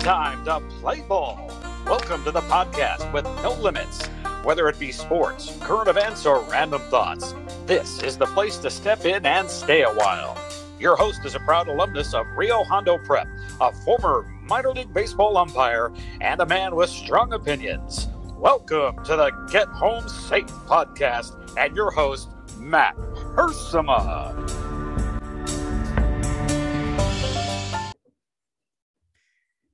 time to play ball. Welcome to the podcast with no limits. Whether it be sports, current events, or random thoughts, this is the place to step in and stay a while. Your host is a proud alumnus of Rio Hondo Prep, a former minor league baseball umpire, and a man with strong opinions. Welcome to the Get Home Safe podcast and your host, Matt Hersema.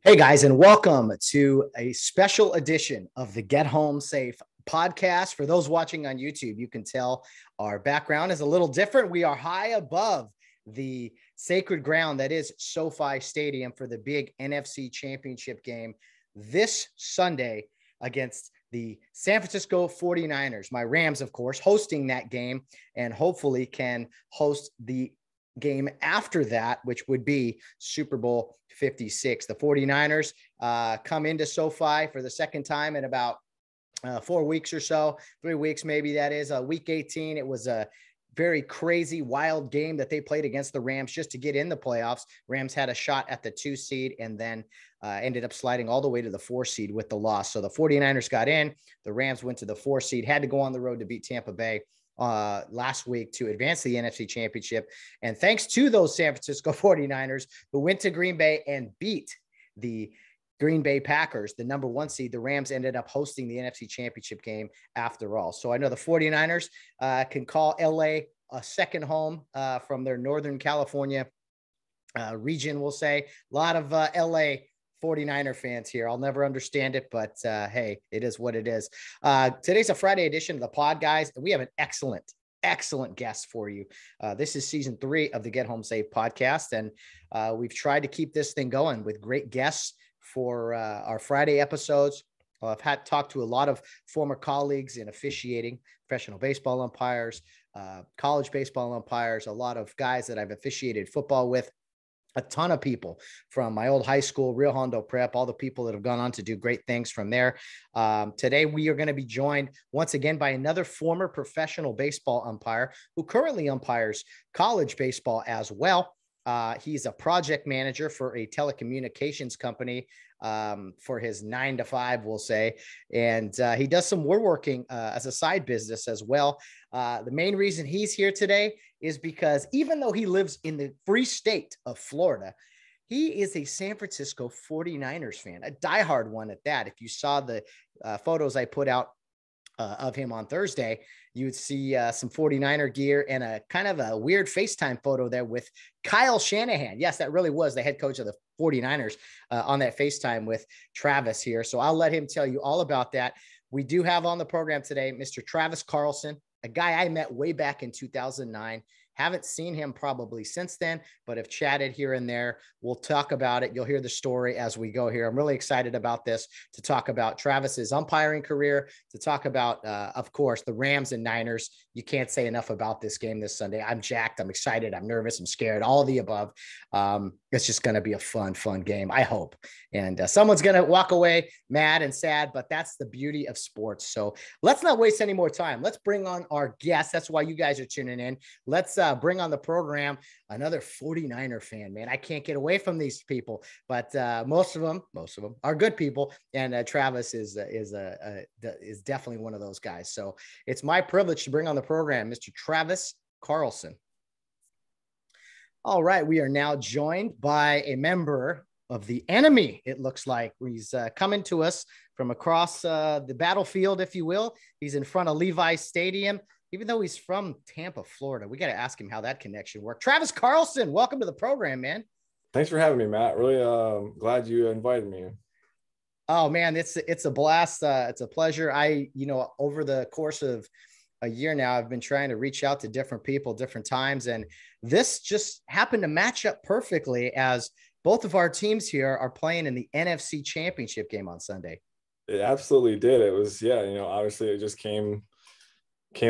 Hey guys, and welcome to a special edition of the Get Home Safe podcast. For those watching on YouTube, you can tell our background is a little different. We are high above the sacred ground that is Sofi Stadium for the big NFC Championship game this Sunday against the San Francisco 49ers. My Rams, of course, hosting that game and hopefully can host the game after that, which would be Super Bowl 56. The 49ers come into SoFi for the second time in about 4 weeks or so, 3 weeks maybe. That is week 18. It was a very crazy, wild game that they played against the Rams just to get in the playoffs. Rams had a shot at the 2 seed and then ended up sliding all the way to the 4 seed with the loss. So the 49ers got in, the Rams went to the 4 seed, had to go on the road to beat Tampa Bay last week to advance the NFC Championship. And thanks to those San Francisco 49ers who went to Green Bay and beat the Green Bay Packers, the number 1 seed, the Rams ended up hosting the NFC Championship game after all. So I know the 49ers can call LA a second home from their Northern California region, we'll say. A lot of LA 49er fans here. I'll never understand it, but hey, it is what it is. Today's a Friday edition of the pod, guys, and we have an excellent guest for you. This is season 3 of the Get Home Safe podcast, and we've tried to keep this thing going with great guests for our Friday episodes. I've talked to a lot of former colleagues in officiating, professional baseball umpires, college baseball umpires, a lot of guys that I've officiated football with. A ton of people from my old high school, Rio Hondo Prep, all the people that have gone on to do great things from there. Today, we are going to be joined once again by another former professional baseball umpire who currently umpires college baseball as well. He's a project manager for a telecommunications company for his 9 to 5, we'll say. And he does some woodworking as a side business as well. The main reason he's here today is because even though he lives in the free state of Florida, he is a San Francisco 49ers fan, a diehard one at that. If you saw the photos I put out of him on Thursday, you would see some 49er gear and a kind of a weird FaceTime photo there with Kyle Shanahan. Yes, that really was the head coach of the 49ers on that FaceTime with Travis here. So I'll let him tell you all about that. We do have on the program today, Mr. Travis Carlson, a guy I met way back in 2009. Haven't seen him probably since then, but have chatted here and there. We'll talk about it. You'll hear the story as we go here. I'm really excited about this, to talk about Travis's umpiring career, to talk about, of course, the Rams and Niners. You can't say enough about this game this Sunday. I'm jacked. I'm excited. I'm nervous. I'm scared. All of the above. It's just going to be a fun game, I hope. And someone's going to walk away mad and sad, but that's the beauty of sports. So let's not waste any more time. Let's bring on our guest. That's why you guys are tuning in. Let's bring on the program another 49er fan, man. I can't get away from these people, but most of them are good people. And Travis is definitely one of those guys. So it's my privilege to bring on the program, Mr. Travis Carlson. All right. We are now joined by a member of the enemy. It looks like he's coming to us from across the battlefield, if you will. He's in front of Levi's Stadium. Even though he's from Tampa, Florida, we got to ask him how that connection worked. Travis Carlson, welcome to the program, man. Thanks for having me, Matt. Really glad you invited me. Oh man, it's a blast. It's a pleasure. Over the course of a year now, I've been trying to reach out to different people, different times, and this just happened to match up perfectly as both of our teams here are playing in the NFC Championship game on Sunday. It absolutely did. It was, obviously it just came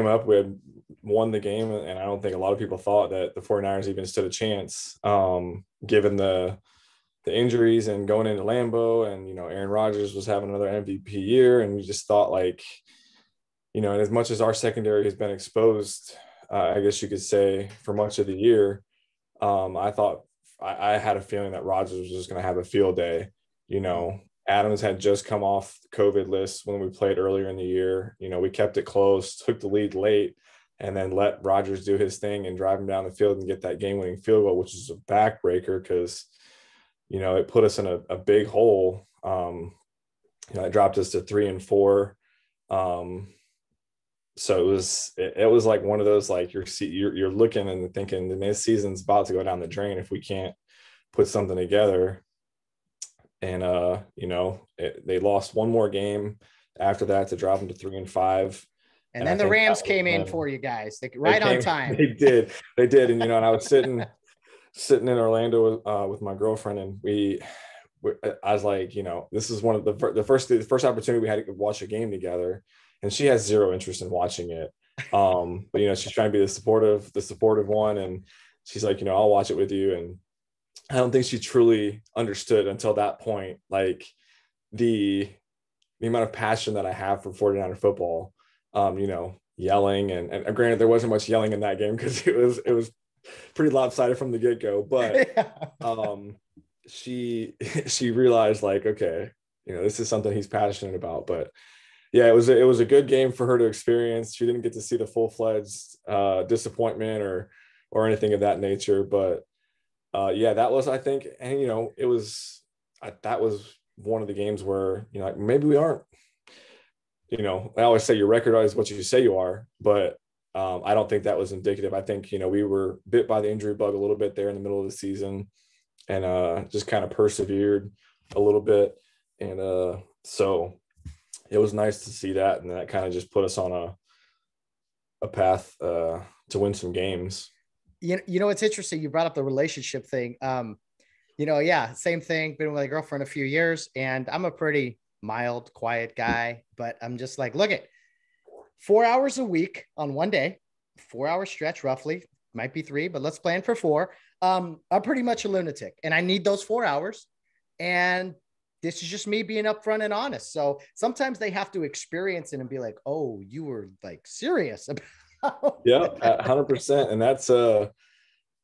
up. We had won the game, and I don't think a lot of people thought that the 49ers even stood a chance, given the injuries and going into Lambeau, and Aaron Rodgers was having another MVP year, and we just thought, like, and as much as our secondary has been exposed, I guess you could say, for much of the year, I thought I had a feeling that Rodgers was just going to have a field day, You know, Adams had just come off the COVID list when we played earlier in the year. You know, we kept it close, took the lead late, and then let Rodgers do his thing and drive him down the field and get that game-winning field goal, which is a backbreaker because, you know, it put us in a big hole. You know, it dropped us to 3-4. So it was like one of those, like you're looking and thinking this season's about to go down the drain if we can't put something together. And you know, they lost one more game after that to drop them to 3-5. And then the Rams came in for you guys, on time. They did. And you know, and I was sitting in Orlando with my girlfriend, and I was like, you know, this is one of the first opportunity we had to watch a game together, and she has zero interest in watching it. But you know, she's trying to be the supportive one, and she's like, you know, I'll watch it with you. And I don't think she truly understood until that point, like the amount of passion that I have for 49er football. You know, yelling and granted, there wasn't much yelling in that game because it was pretty lopsided from the get-go, but she realized, like, okay, you know, this is something he's passionate about. But yeah, it was a good game for her to experience. She didn't get to see the full-fledged disappointment or anything of that nature, but yeah, that was, I think, and you know, that was one of the games where, you know, like, maybe we aren't, you know, I always say your record is what you say you are, but I don't think that was indicative. I think, you know, we were bit by the injury bug a little bit there in the middle of the season, and just kind of persevered a little bit. And so it was nice to see that. And that kind of just put us on a path to win some games. You know, it's interesting. You brought up the relationship thing. You know, yeah, same thing. Been with my girlfriend a few years, and I'm a pretty mild, quiet guy, but I'm just like, look at 4 hours a week on one day, 4-hour stretch, roughly, might be 3, but let's plan for 4. I'm pretty much a lunatic, and I need those 4 hours. And this is just me being upfront and honest. So sometimes they have to experience it and be like, oh, you were like serious about yeah, 100%. And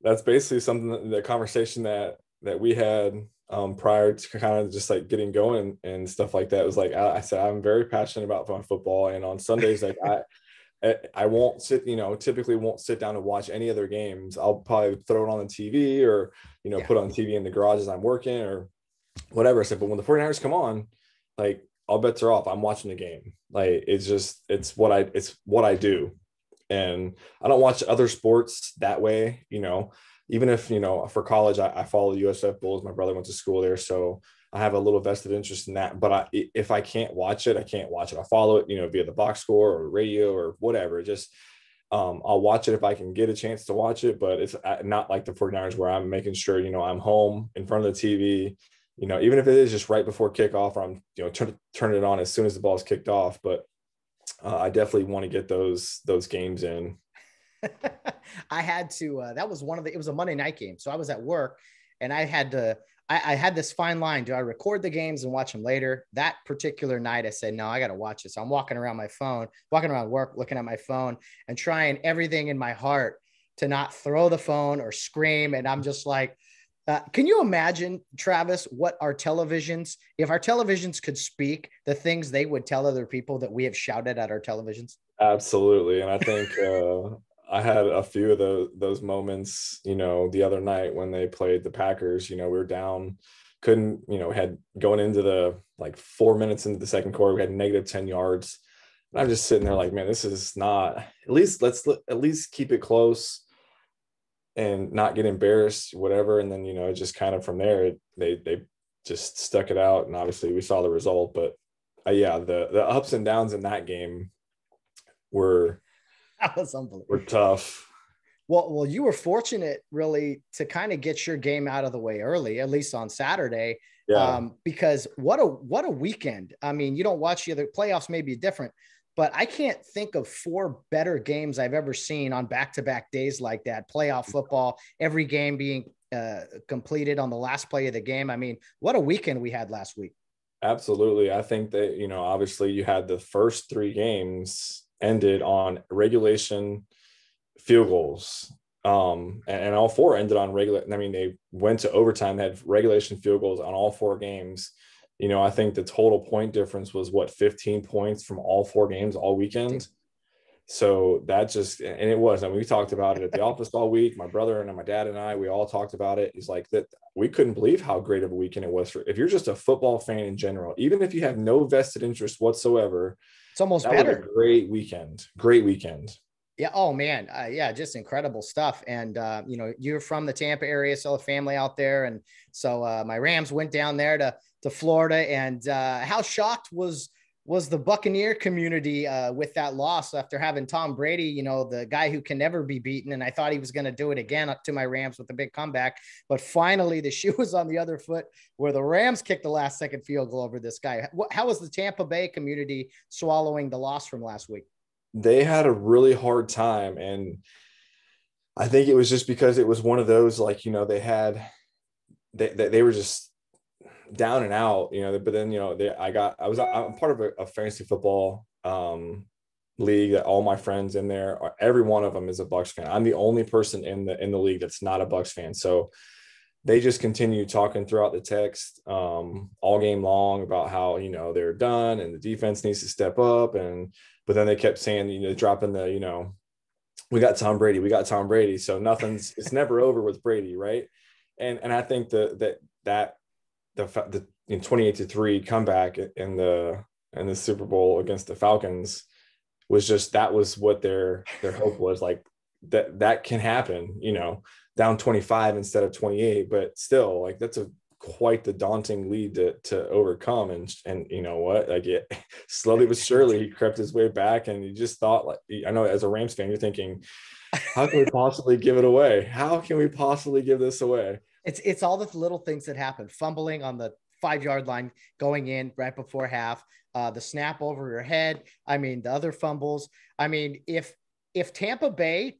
that's basically something the conversation that we had prior to kind of just like getting going and stuff like that. It was like, I said, I'm very passionate about my football. And on Sundays, like I won't sit, you know, typically won't sit down and watch any other games. I'll probably throw it on the TV or, you know, put on TV in the garage as I'm working or whatever. I said, but when the 49ers come on, like all bets are off. I'm watching the game. Like, it's what I do. And I don't watch other sports that way, you know. Even if, you know, for college, I follow the USF Bulls. My brother went to school there, so I have a little vested interest in that. But if I can't watch it, I can't watch it. I follow it, you know, via the box score or radio or whatever. Just I'll watch it if I can get a chance to watch it. But it's not like the 49ers where I'm making sure, you know, I'm home in front of the TV, you know, even if it is just right before kickoff, or I'm, you know, turn it on as soon as the ball is kicked off. But I definitely want to get those games in. I had to, that was it was a Monday night game. So I was at work and I had to, I had this fine line. Do I record the games and watch them later? That particular night, I said, no, I got to watch it. So I'm walking around work, looking at my phone and trying everything in my heart to not throw the phone or scream. And I'm just like, can you imagine, Travis, what if our televisions could speak, the things they would tell other people that we have shouted at our televisions? Absolutely. And I think, I had a few of those moments, you know, the other night when they played the Packers. You know, we were down, couldn't, you know, had going into the like 4 minutes into the second quarter, we had negative 10 yards. And I'm just sitting there like, man, this is not, let's at least keep it close and not get embarrassed, whatever. And then, you know, just kind of from there, they just stuck it out. And obviously we saw the result, but yeah, the ups and downs in that game were that was unbelievable. We're tough. Well, you were fortunate really to kind of get your game out of the way early, at least on Saturday. Yeah. Because what a weekend. I mean, you don't watch the other playoffs, maybe different, but I can't think of 4 better games I've ever seen on back-to-back days like that. Playoff football, every game being completed on the last play of the game. I mean, what a weekend we had last week. Absolutely. I think that, you know, obviously you had the first 3 games ended on regulation field goals. And all 4 ended on regular. I mean, they went to overtime, had regulation field goals on all 4 games. I think the total point difference was 15 points from all 4 games all weekend. So that just, and it was, and we talked about it at the office all week. My brother and my dad and I, we all talked about it. He's like, that we couldn't believe how great of a weekend it was if you're just a football fan in general, even if you have no vested interest whatsoever. It's almost better. Was a great weekend. Yeah. Oh man. Yeah. Just incredible stuff. And, you're from the Tampa area, still a family out there. And so my Rams went down there to Florida. And how shocked was the Buccaneer community with that loss after having Tom Brady, the guy who can never be beaten. And I thought he was going to do it again up to my Rams with a big comeback. But finally, the shoe was on the other foot where the Rams kicked the last second field goal over this guy. How was the Tampa Bay community swallowing the loss from last week? They had a really hard time. And I think it was just because it was one of those, like, they were just down and out, but then, I'm part of a fantasy football league that all my friends in there every one of them is a Bucs fan. I'm the only person in the league that's not a Bucs fan. So they just continue talking throughout the text all game long about how, they're done and the defense needs to step up. But then they kept saying, dropping the, we got Tom Brady. So it's never over with Brady. Right. And I think that the 28-3 comeback in the Super Bowl against the Falcons that was what their hope was, like that can happen, down 25 instead of 28, but still, like, that's quite the daunting lead to overcome. And you know what, like, slowly but surely he crept his way back, and you just thought, like, I know as a Rams fan, you're thinking, how can we possibly give it away? How can we possibly give this away? It's all the little things that happen. Fumbling on the 5-yard line going in right before half, the snap over your head. I mean, the other fumbles. I mean, if Tampa Bay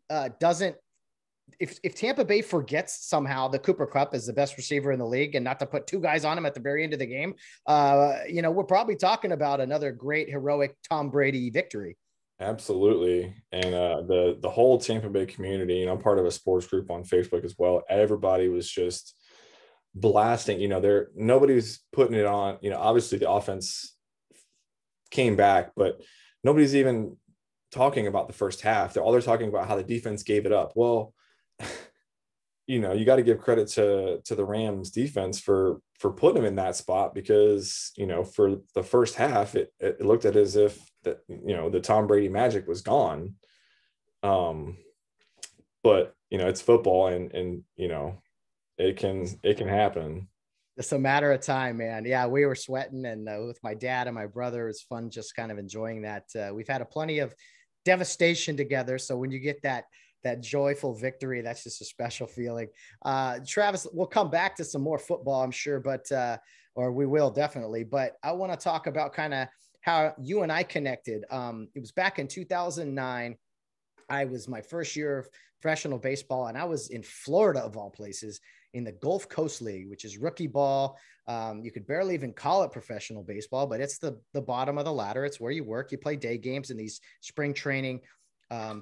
if Tampa Bay forgets somehow that Cooper Kupp is the best receiver in the league and not to put 2 guys on him at the very end of the game, we're probably talking about another great heroic Tom Brady victory. Absolutely. And the whole Tampa Bay community, I'm part of a sports group on Facebook as well. Everybody was just blasting, nobody's putting it on, obviously the offense came back, but nobody's even talking about the first half. They're talking about how the defense gave it up. Well, you got to give credit to the Rams defense for putting them in that spot, because, for the first half, it looked at as if that, the Tom Brady magic was gone. But, it's football and it can happen. It's a matter of time, man. Yeah, we were sweating, and with my dad and my brother, it's fun just kind of enjoying that. We've had plenty of devastation together. So when you get that joyful victory, that's just a special feeling. Travis, we'll come back to some more football, I'm sure, or we will definitely. But I want to talk about kind of how you and I connected. It was back in 2009. I was my first year of professional baseball, and I was in Florida, of all places, in the Gulf Coast League, which is rookie ball. You could barely even call it professional baseball, but it's the bottom of the ladder. It's where you work. You play day games in these spring training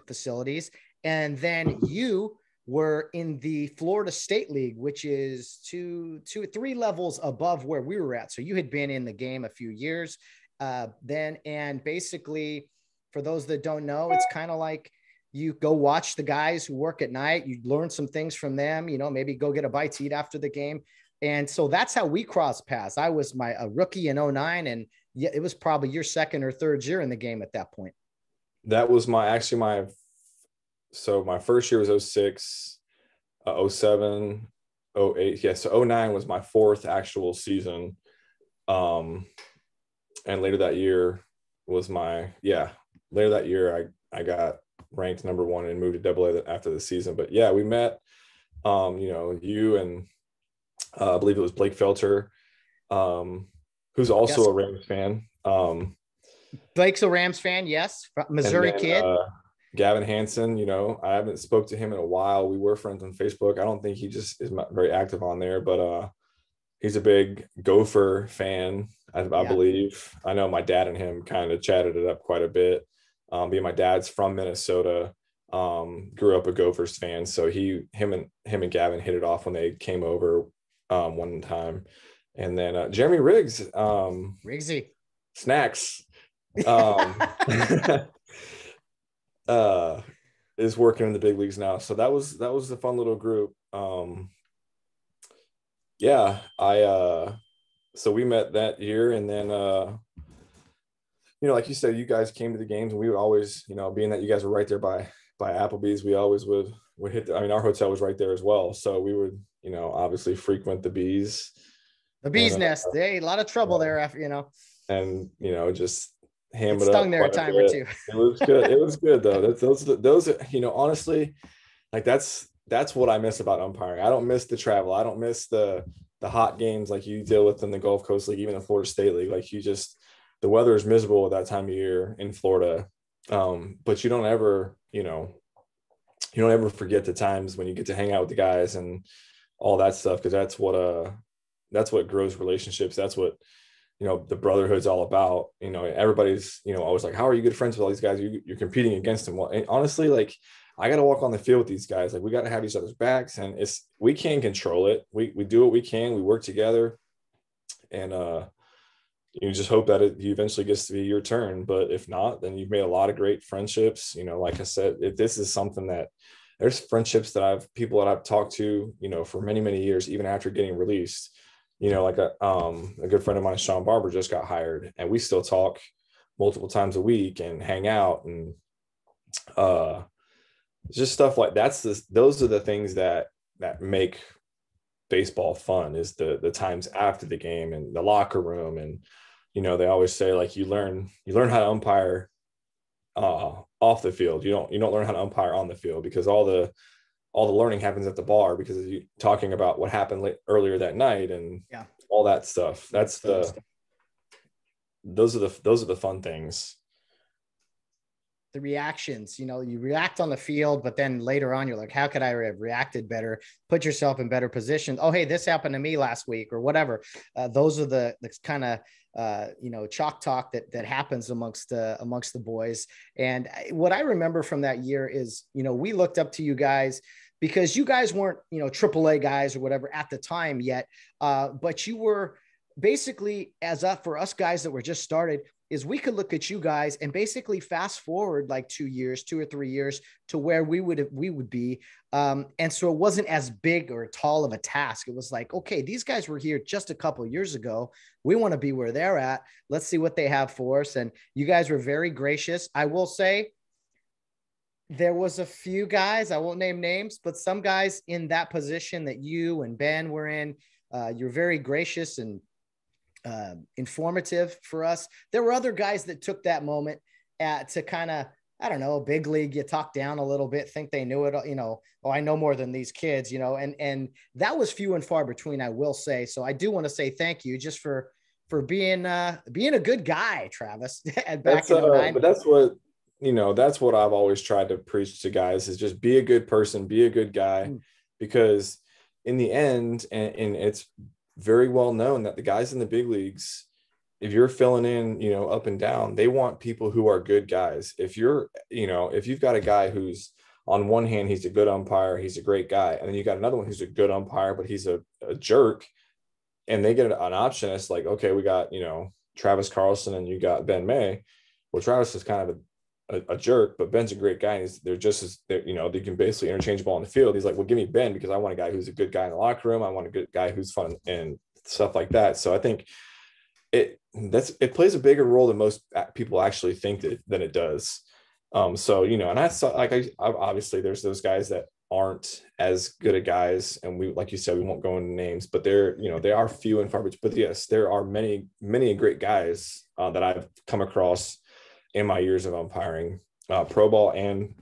facilities. And then you were in the Florida State League, which is 3 levels above where we were at. So you had been in the game a few years then. And basically, for those that don't know, it's kind of like you go watch the guys who work at night. You learn some things from them, maybe go get a bite to eat after the game. And so that's how we crossed paths. I was a rookie in 2009, and it was probably your second or third year in the game at that point. That was my first year was 2006, 2007, 2008. Yeah. So 2009 was my 4th actual season. And later that year I got ranked number 1 and moved to AA after the season. But yeah, we met, you and I believe it was Blake Felter, who's also a Rams fan. Blake's a Rams fan. Yes. Missouri kid. Gavin Hansen, I haven't spoke to him in a while. We were friends on Facebook. I don't think he just is not very active on there, but he's a big Gopher fan, I believe. I know my dad and him kind of chatted it up quite a bit. Being my dad's from Minnesota, grew up a Gophers fan. So him and Gavin hit it off when they came over one time. And then Jeremy Riggs, Riggsy Snacks, is working in the big leagues now. So that was a fun little group. Yeah, so we met that year, and then like you said, you guys came to the games, and we would always, being that you guys were right there by Applebee's, we always would hit our hotel was right there as well. So we would, obviously frequent the bees. The bee's nest. Hey, a lot of trouble there after, And, just ham it up. Stung there a time or two. It was good. It was good though. Those, honestly, like that's what I miss about umpiring. I don't miss the travel. I don't miss the hot games like you deal with in the Gulf Coast League, even the Florida State League. Like the weather is miserable at that time of year in Florida. But you don't ever, forget the times when you get to hang out with the guys and all that stuff. Cause that's what grows relationships. That's what, the brotherhood's all about. Everybody's, always like, how are you good friends with all these guys? You're competing against them. Well, and honestly, like I got to walk on the field with these guys. Like we got to have each other's backs, and we can't control it. We do what we can. We work together, and you just hope that it eventually gets to be your turn. But if not, then you've made a lot of great friendships. Like I said, if this is something that there's friendships that people that I've talked to, for many, many years, even after getting released. Like a good friend of mine, Sean Barber, just got hired, and we still talk multiple times a week and hang out, and just stuff like those are the things that make baseball fun, is the times after the game and the locker room. And they always say, like, you learn how to umpire off the field. You don't learn how to umpire on the field, because all the learning happens at the bar, because you're talking about what happened earlier that night and all that stuff. Those are the fun things. The reactions, you react on the field, but then later on, you're like, how could I have reacted better? Put yourself in better position. Oh, hey, this happened to me last week or whatever. Those are the kind of, chalk talk that happens amongst the boys. And what I remember from that year is, we looked up to you guys, because you guys weren't, AAA guys or whatever at the time yet. But you were basically, for us guys that were just started, is we could look at you guys and basically fast forward like 2 or 3 years to where we would be. And so it wasn't as big or tall of a task. It was like, okay, these guys were here just a couple of years ago. We want to be where they're at. Let's see what they have for us. And you guys were very gracious. I will say, there was a few guys, I won't name names, but some guys in that position that you and Ben were in, you're very gracious and informative for us. There were other guys that took that moment to kind of, I don't know, big league, you talk down a little bit, think they knew it, oh, I know more than these kids, and that was few and far between, I will say. So I do want to say thank you just for being a good guy, Travis, back in 09. But that's what I've always tried to preach to guys, is just be a good person, be a good guy, because in the end, and it's very well known that the guys in the big leagues, if you're filling in, up and down, they want people who are good guys. If you've got a guy who's, on one hand, he's a good umpire, he's a great guy, and then you got another one who's a good umpire, but he's a jerk, and they get an option, it's like, okay, we got, Travis Carlson and you got Ben May. Well, Travis is kind of a jerk, but Ben's a great guy. And they can basically interchangeable on the field. He's like, well, give me Ben, because I want a guy who's a good guy in the locker room. I want a good guy who's fun and stuff like that. So I think it plays a bigger role than most people actually think than it does. And I saw, obviously there's those guys that aren't as good at guys, and we, like you said, we won't go into names, but they are few and far between. But yes, there are many great guys that I've come across in my years of umpiring, pro ball and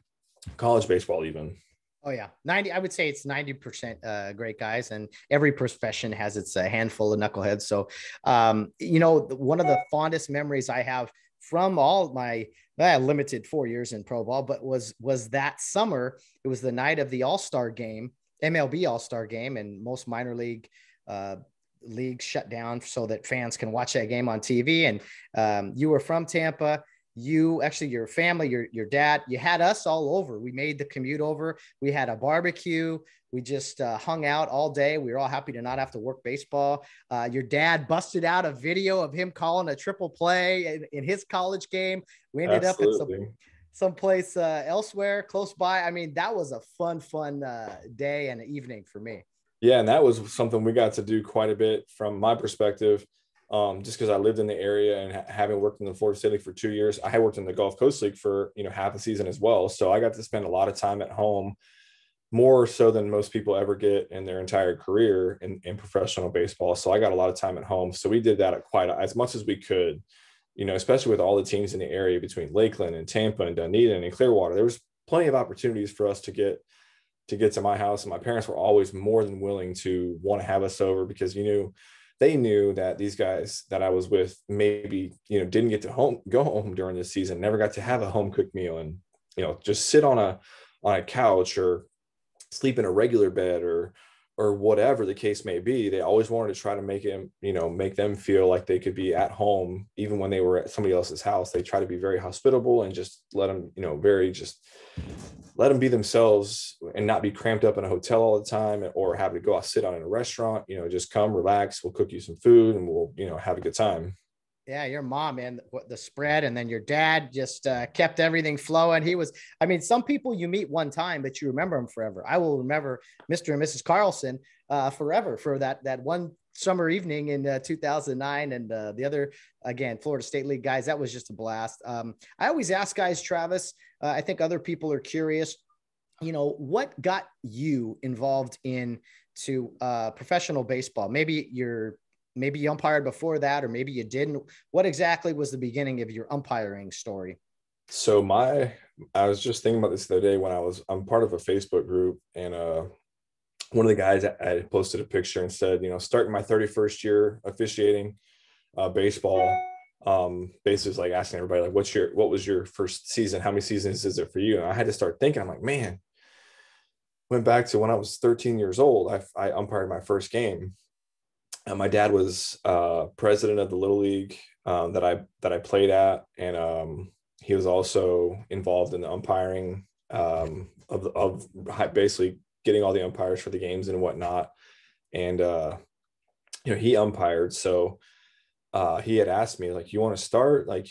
college baseball even. Oh yeah. I would say it's 90% great guys, and every profession has its handful of knuckleheads. So, one of the fondest memories I have from all my limited 4 years in pro ball, but was that summer. It was the night of the All-Star game, MLB All-Star game, and most minor league leagues shut down so that fans can watch that game on TV. And you were from Tampa. you actually, your family, your dad, you had us all over. We made the commute over. We had a barbecue. We just hung out all day. We were all happy to not have to work baseball. Your dad busted out a video of him calling a triple play in his college game. We ended Absolutely. up at someplace elsewhere close by. I mean, that was a fun day and evening for me. Yeah, and that was something we got to do quite a bit from my perspective, just because I lived in the area and having worked in the Florida State League for 2 years. I had worked in the Gulf Coast League for half the season as well. So I got to spend a lot of time at home, more so than most people ever get in their entire career in professional baseball. So I got a lot of time at home. So we did that at as much as we could, especially with all the teams in the area between Lakeland and Tampa and Dunedin and Clearwater. There was plenty of opportunities for us to get to my house, and my parents were always more than willing to want to have us over, because they knew that these guys that I was with maybe didn't get to go home during this season, never got to have a home cooked meal, and just sit on a couch or sleep in a regular bed or whatever the case may be. They always wanted to try to make them feel like they could be at home even when they were at somebody else's house. They try to be very hospitable and just let them let them be themselves and not be cramped up in a hotel all the time, or have to go out, sit on in a restaurant. Just come, relax, we'll cook you some food, and we'll have a good time. Yeah, your mom and the spread, and then your dad just kept everything flowing. Some people you meet one time, but you remember them forever. I will remember Mr. and Mrs. Carlson forever for that one summer evening in 2009, and the other, again, Florida State League guys. That was just a blast. I always ask guys, Travis, I think other people are curious, what got you involved into professional baseball? Maybe you umpired before that, or maybe you didn't. What exactly was the beginning of your umpiring story? So I was just thinking about this the other day when I'm part of a Facebook group, and one of the guys I posted a picture and said, starting my 31st year officiating baseball, basically was like asking everybody, like, what was your first season? How many seasons is it for you? And I had to start thinking, I'm like, man, went back to when I was 13 years old. I umpired my first game. My dad was president of the Little League that I played at, and he was also involved in the umpiring of basically getting all the umpires for the games and whatnot. And he umpired, so he had asked me, like, you want to start? Like,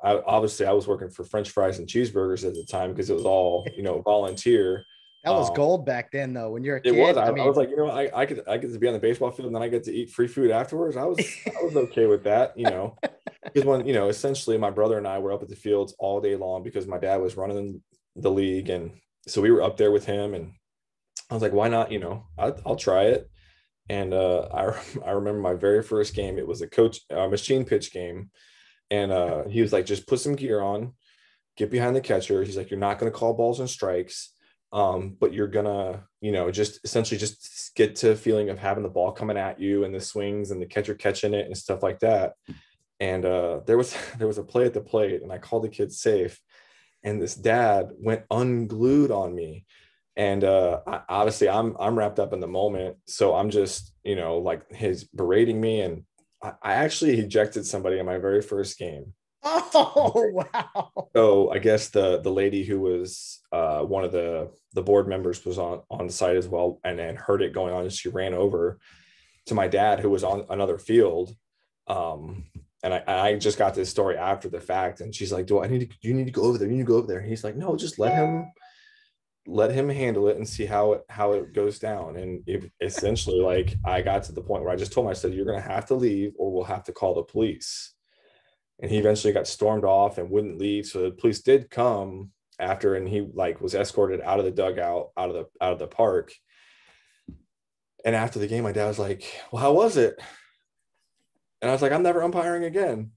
obviously I was working for French fries and cheeseburgers at the time because it was all volunteer. That was gold back then, though. When you're a kid, it was. I was like, I get to be on the baseball field, and then I get to eat free food afterwards. I was okay with that, because when essentially my brother and I were up at the fields all day long because my dad was running the league, and so we were up there with him, and I was like, why not? I'll try it. And I remember my very first game. It was a machine pitch game, and he was like, just put some gear on, get behind the catcher. He's like, you're not going to call balls and strikes. But you're gonna, just essentially just get to a feeling of having the ball coming at you and the swings and the catcher catching it and stuff like that. And there was a play at the plate, and I called the kid safe, and this dad went unglued on me. And I'm wrapped up in the moment, so I'm just like, he's berating me, and I actually ejected somebody in my very first game. Oh, wow. So I guess the lady who was one of the board members was on the site as well, and heard it going on, and she ran over to my dad, who was on another field. And I just got this story after the fact, and she's like, you need to go over there. You need to go over there. And he's like, no, just let him handle it and see how it goes down. And essentially, like, I got to the point where I just told him, I said, you're going to have to leave, or we'll have to call the police. And he eventually got stormed off and wouldn't leave. So the police did come after, and he was escorted out of the dugout, out of the park. And after the game, my dad was like, well, how was it? And I was like, I'm never umpiring again.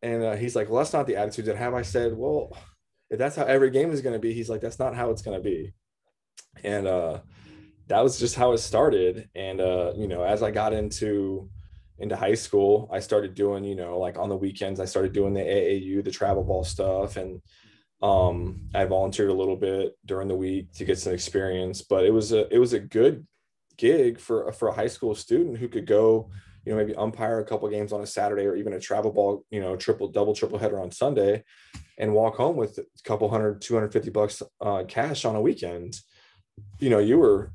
And he's like, well, that's not the attitude that have. I said, well, if that's how every game is going to be, he's like, that's not how it's going to be. And that was just how it started. And as I got into high school, I started doing, like on the weekends, I started doing the AAU, the travel ball stuff. And I volunteered a little bit during the week to get some experience, but it was a good gig for a high school student who could go, maybe umpire a couple games on a Saturday, or even a travel ball, triple header on Sunday, and walk home with a couple $250 cash on a weekend. You were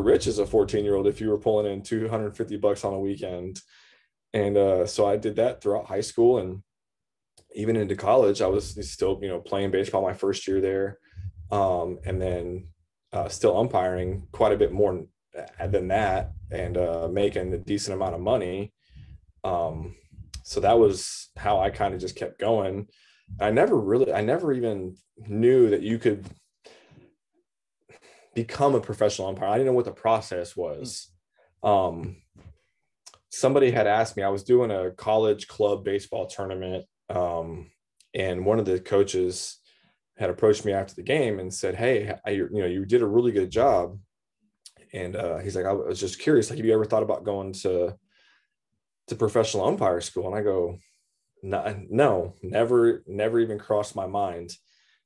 rich as a 14-year-old if you were pulling in $250 on a weekend. And so I did that throughout high school, and even into college. I was still, playing baseball my first year there, and then still umpiring quite a bit more than that, and making a decent amount of money. So that was how I kind of just kept going. I never even knew that you could become a professional umpire. I didn't know what the process was. Somebody had asked me, I was doing a college club baseball tournament, and one of the coaches had approached me after the game and said, "Hey, you did a really good job." And he's like, "I was just curious, like, have you ever thought about going to professional umpire school?" And I go, "No, never even crossed my mind."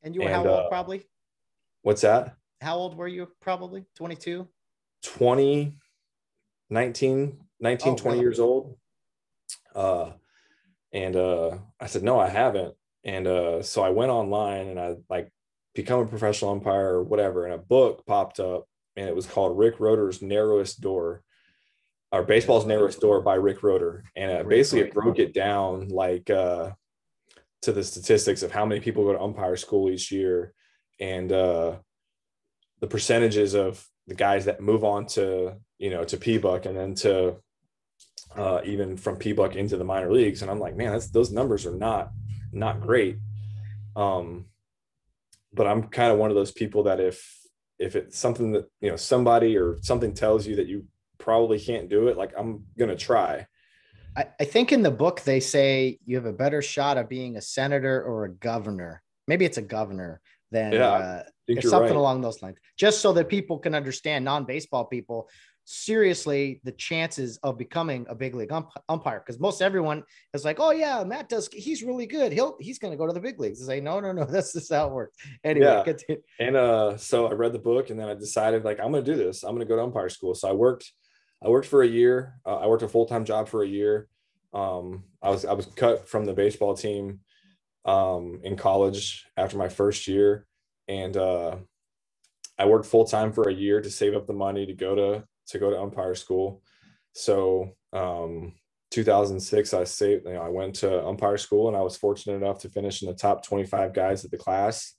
And you were how old probably? What's that? How old were you probably? 22? 20, 19, 20 really? years old. And I said, "No, I haven't." And so I went online and I become a professional umpire or whatever. And a book popped up, and it was called Rick Roeder's Narrowest Door, or Baseball's Narrowest Door by Rick Roeder. And basically it broke it down to the statistics of how many people go to umpire school each year, and the percentages of the guys that move on to P-Buck, and then to even from P-Buck into the minor leagues. And I'm like, man, those numbers are not great. But I'm kind of one of those people that if it's something that, somebody or something tells you that you probably can't do it, like, I'm going to try. I think in the book, they say you have a better shot of being a senator or a governor. Maybe it's a governor than it's something right along those lines, just so that people can understand, non-baseball people, seriously, the chances of becoming a big league umpire. Because most everyone is like, "Oh yeah, Matt he's really good. He's going to go to the big leagues." They say, no, that's just how it works. Anyway, continue. And so I read the book, and then I decided, like, I'm going to do this. I'm going to go to umpire school. So I worked for a year. I worked a full-time job for a year. I was cut from the baseball team in college after my first year, and I worked full-time for a year to save up the money to go to umpire school. So 2006, I went to umpire school, and I was fortunate enough to finish in the top 25 guys of the class,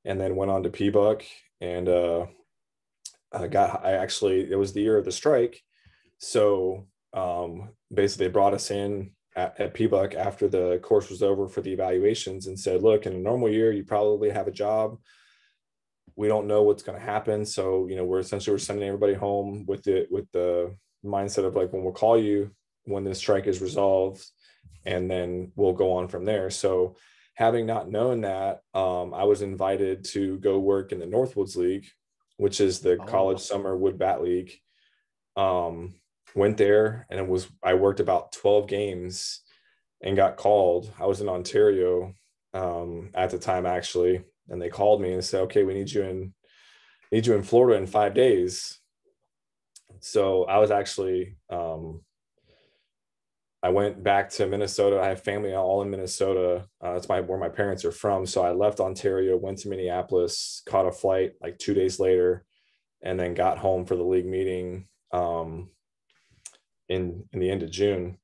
and then went on to P-Buck. And it was the year of the strike. So basically they brought us in at P-Buck after the course was over for the evaluations, and said, "Look, in a normal year, you probably have a job. We don't know what's going to happen. So, we're sending everybody home with the mindset of, like, when we'll call you when the strike is resolved, and then we'll go on from there." So having not known that, I was invited to go work in the Northwoods League, which is the college summer wood bat league. Went there, and I worked about 12 games and got called. I was in Ontario at the time, actually. And they called me and said, "Okay, we need you in Florida in 5 days." So I was actually, I went back to Minnesota. I have family all in Minnesota. That's where my parents are from. So I left Ontario, went to Minneapolis, caught a flight like 2 days later, and then got home for the league meeting in the end of June.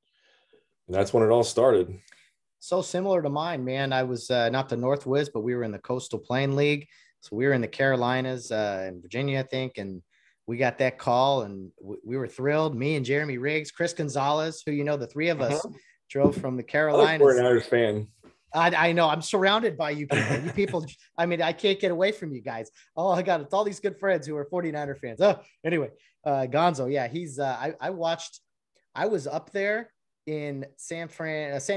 And that's when it all started. So similar to mine, man. I was not the Northwoods, but we were in the Coastal Plain League. So we were in the Carolinas in Virginia, I think. And we got that call, and we were thrilled. Me and Jeremy Riggs, Chris Gonzalez, who, the three of us drove from the Carolinas. I'm a 49ers fan. I know. I'm surrounded by you people. You people, I mean, I can't get away from you guys. Oh, I got it's all these good friends who are 49er fans. Oh, anyway, Gonzo. Yeah, he's I was up there in San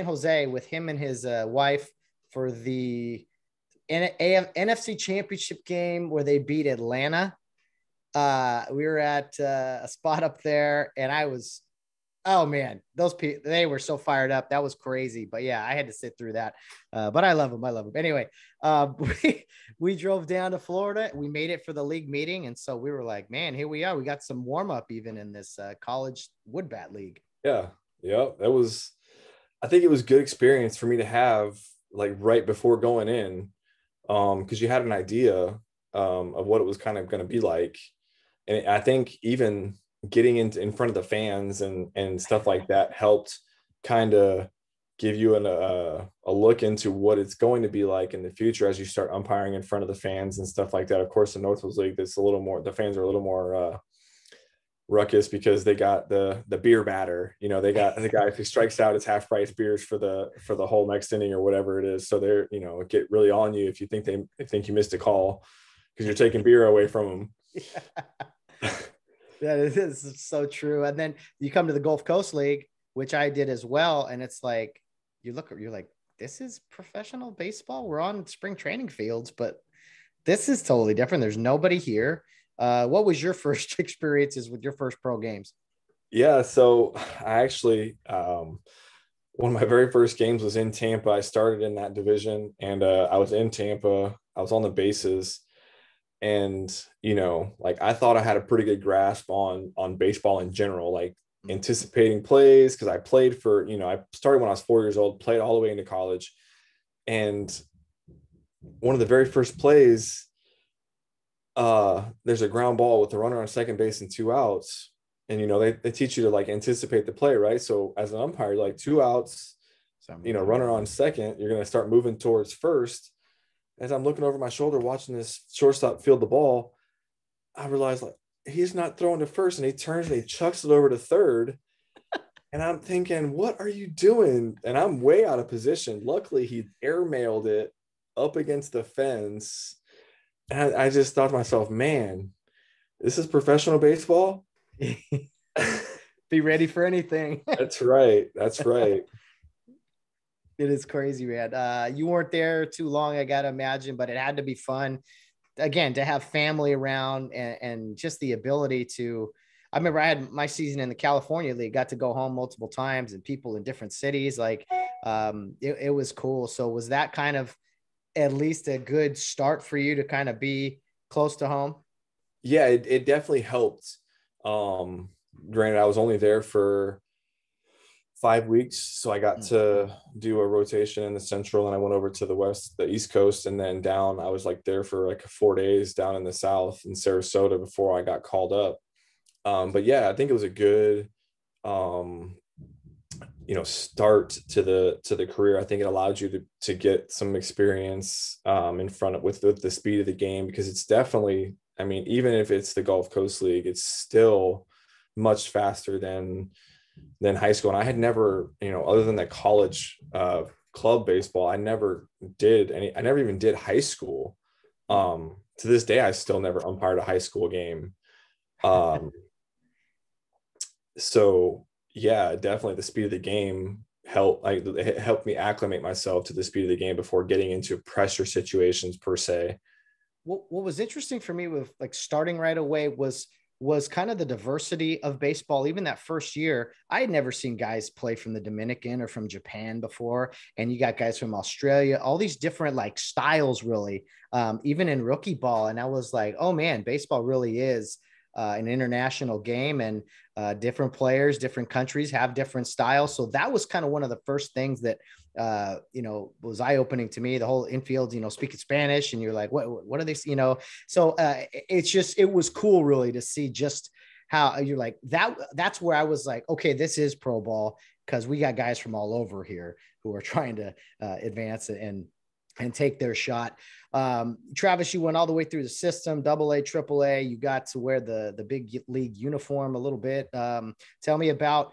Jose with him and his wife for the NFC Championship game where they beat Atlanta. We were at a spot up there, and oh man, those people, they were so fired up. That was crazy. But yeah, I had to sit through that. But I love them. Anyway, we drove down to Florida. We made it for the league meeting. And so we were like, man, here we are. We got some warm up even in this college wood bat league. Yeah. Yep. I think it was good experience for me to have like right before going in. Because you had an idea of what it was kind of going to be like. And I think even getting in front of the fans and stuff like that helped kind of give you a look into what it's going to be like in the future as you start umpiring in front of the fans and stuff like that. Of course, the Northwoods League, that's a little more, the fans are a little more ruckus because they got the beer batter. You know, they got the guy, if he strikes out, it's half price beers for the whole next inning or whatever it is. So they're, you know, get really on you if you think they think you missed a call because you're taking beer away from them. Yeah. That is so true. And then you come to the Gulf Coast League, which I did as well, and it's like you're like, this is professional baseball. We're on spring training fields, but this is totally different. There's nobody here. What was your first experiences with your first pro games? Yeah, so I actually one of my very first games was in Tampa. I started in that division, and I was in Tampa. I was on the bases, and you know, like I thought I had a pretty good grasp on baseball in general, like anticipating plays because I played for, you know, I started when I was 4 years old, played all the way into college, and one of the very first plays, there's a ground ball with a runner on second base and 2 outs. And, you know, they teach you to like anticipate the play, right? So as an umpire, like 2 outs, you know, runner on second, you're going to start moving towards first. As I'm looking over my shoulder, watching this shortstop field the ball, I realized like he's not throwing to first, and he turns and he chucks it over to third. And I'm thinking, what are you doing? And I'm way out of position. Luckily, he airmailed it up against the fence. And I just thought to myself, man, this is professional baseball. Be ready for anything. That's right. That's right. It is crazy, man. You weren't there too long, I gotta imagine, but it had to be fun again to have family around and just the ability to. I remember I had my season in the California League, got to go home multiple times and people in different cities. Like it was cool. So was that kind of at least a good start for you to kind of be close to home? Yeah, it definitely helped. Granted, I was only there for 5 weeks, so I got to do a rotation in the Central, and I went over to the East Coast, and then down. I was like there for like 4 days down in the South in Sarasota before I got called up. But yeah, I think it was a good, you know, start to the career. I think it allowed you to get some experience in front of with the speed of the game, because it's definitely, I mean, even if it's the Gulf Coast League, it's still much faster than high school. And I had never, you know, other than that college club baseball, I never even did high school. To this day, I still never umpired a high school game. So yeah, definitely the speed of the game it helped me acclimate myself to the speed of the game before getting into pressure situations per se. What was interesting for me with like starting right away was kind of the diversity of baseball. Even that first year, I had never seen guys play from the Dominican or from Japan before. And you got guys from Australia, all these different like styles really, even in rookie ball. And I was like, oh man, baseball really is an international game, and different players, different countries have different styles. So that was kind of one of the first things that, you know, was eye-opening to me. The whole infield, you know, speaking Spanish, and you're like, what are they, you know? So it was cool really to see just how you're like that's where I was like, okay, this is pro ball, because we got guys from all over here who are trying to advance and take their shot. Travis, you went all the way through the system, AA, AAA. You got to wear the big league uniform a little bit. Tell me about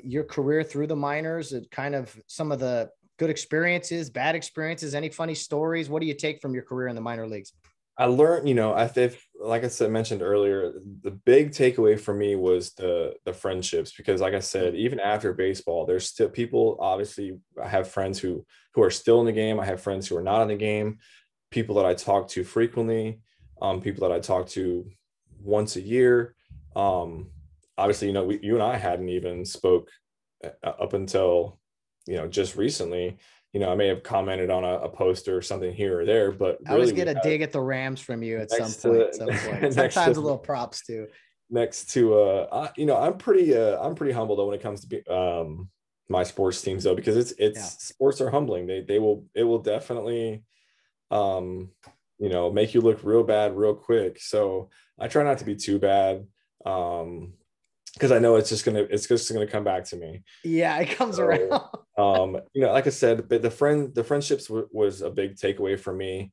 your career through the minors, and kind of some of the good experiences, bad experiences, any funny stories. What do you take from your career in the minor leagues? I learned, you know, like I said, mentioned earlier, the big takeaway for me was the friendships, because like I said, even after baseball, there's still people, obviously I have friends who are still in the game. I have friends who are not in the game, people that I talk to frequently, people that I talk to once a year. Obviously, you know, you and I hadn't even spoke up until, you know, just recently. You know, I may have commented on a poster or something here or there, but I always get a dig at the Rams from you at some point. Sometimes a little props too. next to I'm pretty humble though when it comes to my sports teams though, because sports are humbling. It will definitely make you look real bad real quick. So I try not to be too bad, because I know it's just gonna come back to me. Yeah, it comes around. Like I said, but the friendships was a big takeaway for me.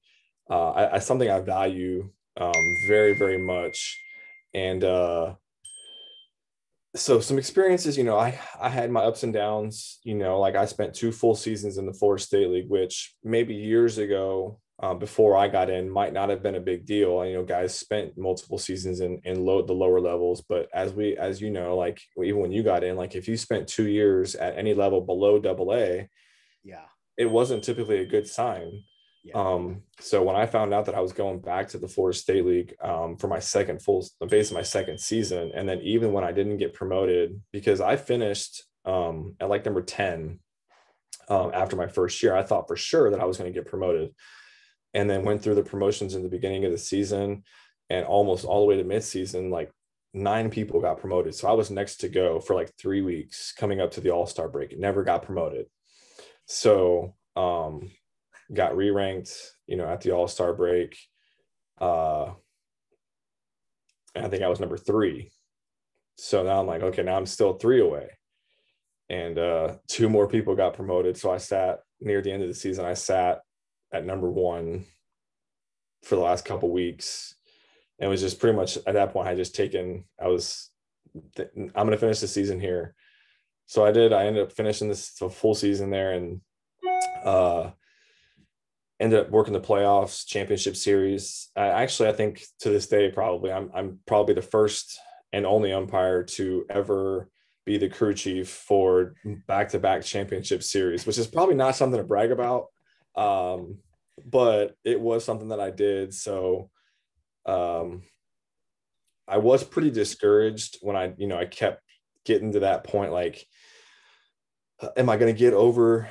I something I value very, very much. And so some experiences, I had my ups and downs. Like I spent 2 full seasons in the Florida State League, which maybe years ago, before I got in, might not have been a big deal. Guys spent multiple seasons in the lower levels, but as like even when you got in, like if you spent 2 years at any level below AA, yeah, it wasn't typically a good sign. Yeah. So when I found out that I was going back to the Florida State League for my second season, and then even when I didn't get promoted, because I finished at like number 10 after my first year, I thought for sure that I was going to get promoted, and then went through the promotions in the beginning of the season, and almost all the way to midseason, like 9 people got promoted. So I was next to go for like 3 weeks coming up to the All-Star break. It never got promoted. So got re-ranked, at the All-Star break. And I think I was number 3. So now I'm like, okay, now I'm still 3 away. And 2 more people got promoted. So I sat near the end of the season, I sat at number 1 for the last couple weeks. And it was just pretty much at that point, I'm going to finish the season here. So I did. I ended up finishing this full season there, and ended up working the playoffs, championship series. I think to this day, I'm probably the first and only umpire to ever be the crew chief for back-to-back championship series, which is probably not something to brag about. But it was something that I did. So I was pretty discouraged when I kept getting to that point. Like, am I going to get over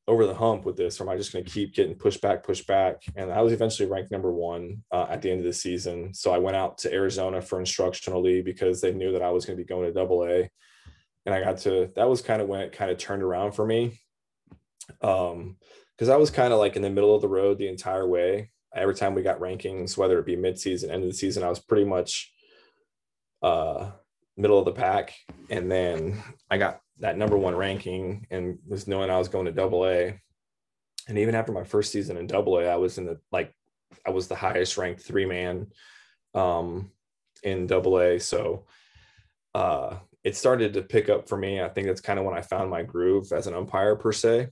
over the hump with this, or am I just going to keep getting pushed back? And I was eventually ranked number 1 at the end of the season. So I went out to Arizona for instructional leave because they knew that I was going to be going to AA. And that was kind of when it kind of turned around for me. Because I was kind of like in the middle of the road the entire way. Every time we got rankings, whether it be mid-season, end of the season, I was pretty much middle of the pack. And then I got that number 1 ranking and was knowing I was going to AA. And even after my first season in AA, I was the highest ranked 3-man in AA. So it started to pick up for me. I think that's kind of when I found my groove as an umpire per se.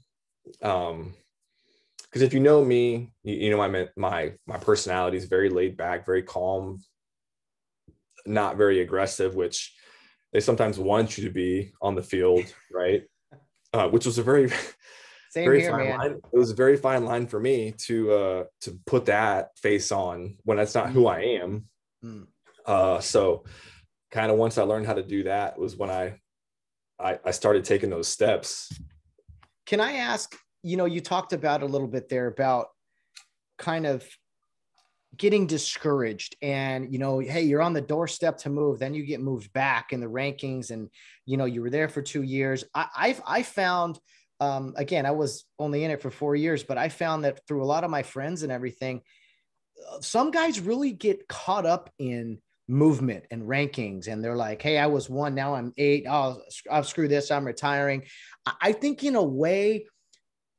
Because if you know me, my personality is very laid back, very calm, not very aggressive, which they sometimes want you to be on the field, right? Which was a very fine line. It was a very fine line for me to put that face on when that's not who I am. So kind of once I learned how to do that was when I started taking those steps. Can I ask, you talked about a little bit there about kind of getting discouraged and, hey, you're on the doorstep to move, then you get moved back in the rankings, and, you were there for 2 years. I found, again, I was only in it for 4 years, but I found that through a lot of my friends and everything, some guys really get caught up in movement and rankings. And they're like, hey, I was 1, now I'm 8. Oh, I'll screw this, I'm retiring. I think in a way,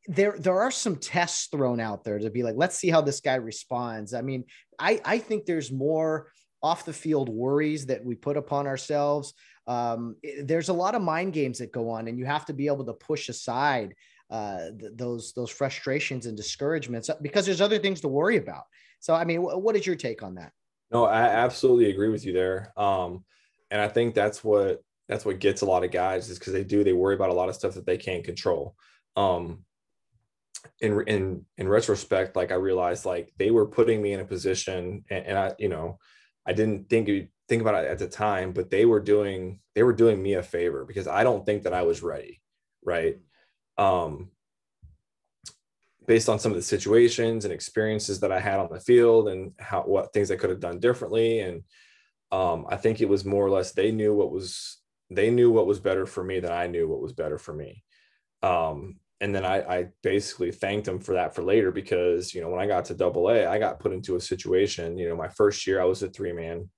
there are some tests thrown out there to be like, let's see how this guy responds. I mean, I think there's more off the field worries that we put upon ourselves. There's a lot of mind games that go on, and you have to be able to push aside those frustrations and discouragements because there's other things to worry about. So, I mean, what is your take on that? No, I absolutely agree with you there. And I think that's what gets a lot of guys is because they worry about a lot of stuff that they can't control. In retrospect, like I realized like they were putting me in a position, and I didn't think about it at the time, but they were doing me a favor because I don't think that I was ready. Right. based on some of the situations and experiences that I had on the field and what things I could have done differently. And I think it was more or less, they knew what was better for me than I knew what was better for me. And then I basically thanked them for that for later, because, when I got to AA, I got put into a situation, my first year I was a 3-man.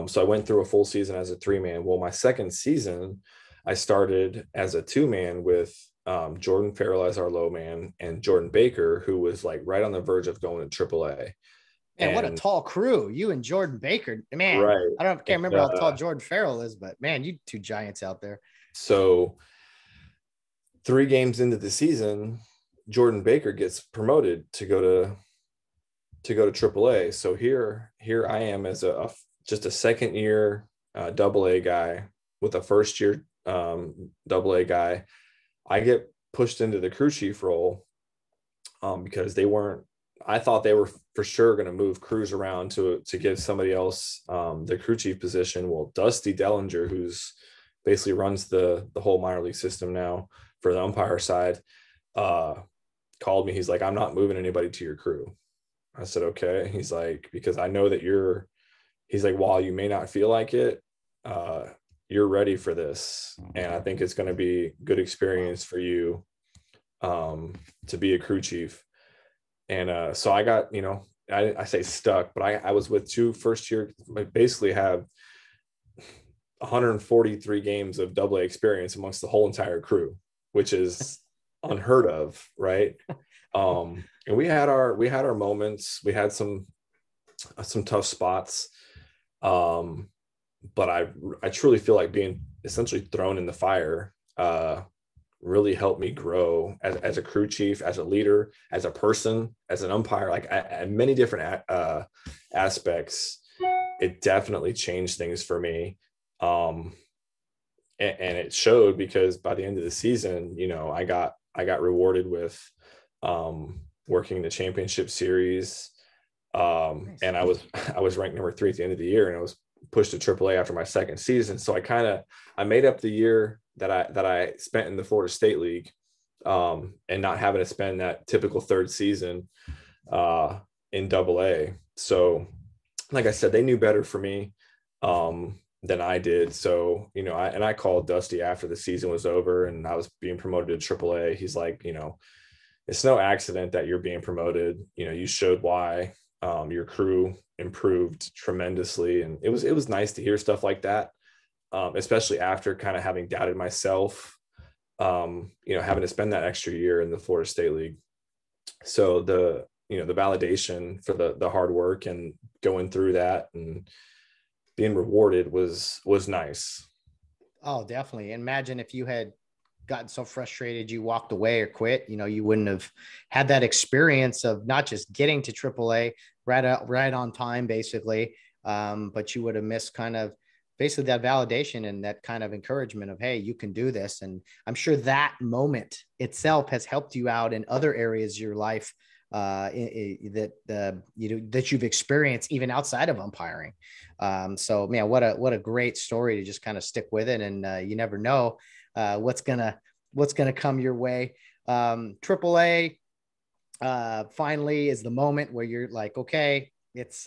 So I went through a full season as a 3-man. Well, my second season, I started as a 2-man with Jordan Farrell as our low man and Jordan Baker, who was like right on the verge of going to AAA. And what a tall crew, you and Jordan Baker, man. Right. Can't remember how tall Jordan Farrell is, but man, you two giants out there. So 3 games into the season, Jordan Baker gets promoted to go to AAA. So here I am as just a second year AA guy with a first year AA guy. I get pushed into the crew chief role because I thought they were for sure going to move crews around to give somebody else the crew chief position. Well, Dusty Dellinger, who's basically runs the whole minor league system now for the umpire side, called me. He's like, I'm not moving anybody to your crew. I said, okay. He's like, because I know that he's like, while you may not feel like it, you're ready for this. And I think it's going to be good experience for you to be a crew chief. And so I got, I say stuck, but I was with 2 first year, I basically have 143 games of AA experience amongst the whole entire crew, which is unheard of. Right. And we had our moments. We had some tough spots. But I truly feel like being essentially thrown in the fire really helped me grow as a crew chief, as a leader, as a person, as an umpire, like at many different aspects. It definitely changed things for me. And it showed, because by the end of the season, I got rewarded with working the championship series. Nice. And I was ranked number 3 at the end of the year, and I was pushed to AAA after my second season. So I made up the year that I spent in the Florida State League, and not having to spend that typical third season in AA. So like I said, they knew better for me than I did. So, I called Dusty after the season was over and I was being promoted to AAA. He's like, it's no accident that you're being promoted. You showed why. Your crew improved tremendously. And it was nice to hear stuff like that, especially after kind of having doubted myself, having to spend that extra year in the Florida State League. So the validation for the hard work and going through that and being rewarded was nice. Oh, definitely. Imagine if you had gotten so frustrated you walked away or quit, you wouldn't have had that experience of not just getting to AAA right on time, basically, but you would have missed kind of basically that validation and that kind of encouragement of, hey, you can do this. And I'm sure that moment itself has helped you out in other areas of your life that you've experienced even outside of umpiring. So man, what a great story to just kind of stick with it. And you never know what's gonna come your way. AAA finally is the moment where you're like, okay, it's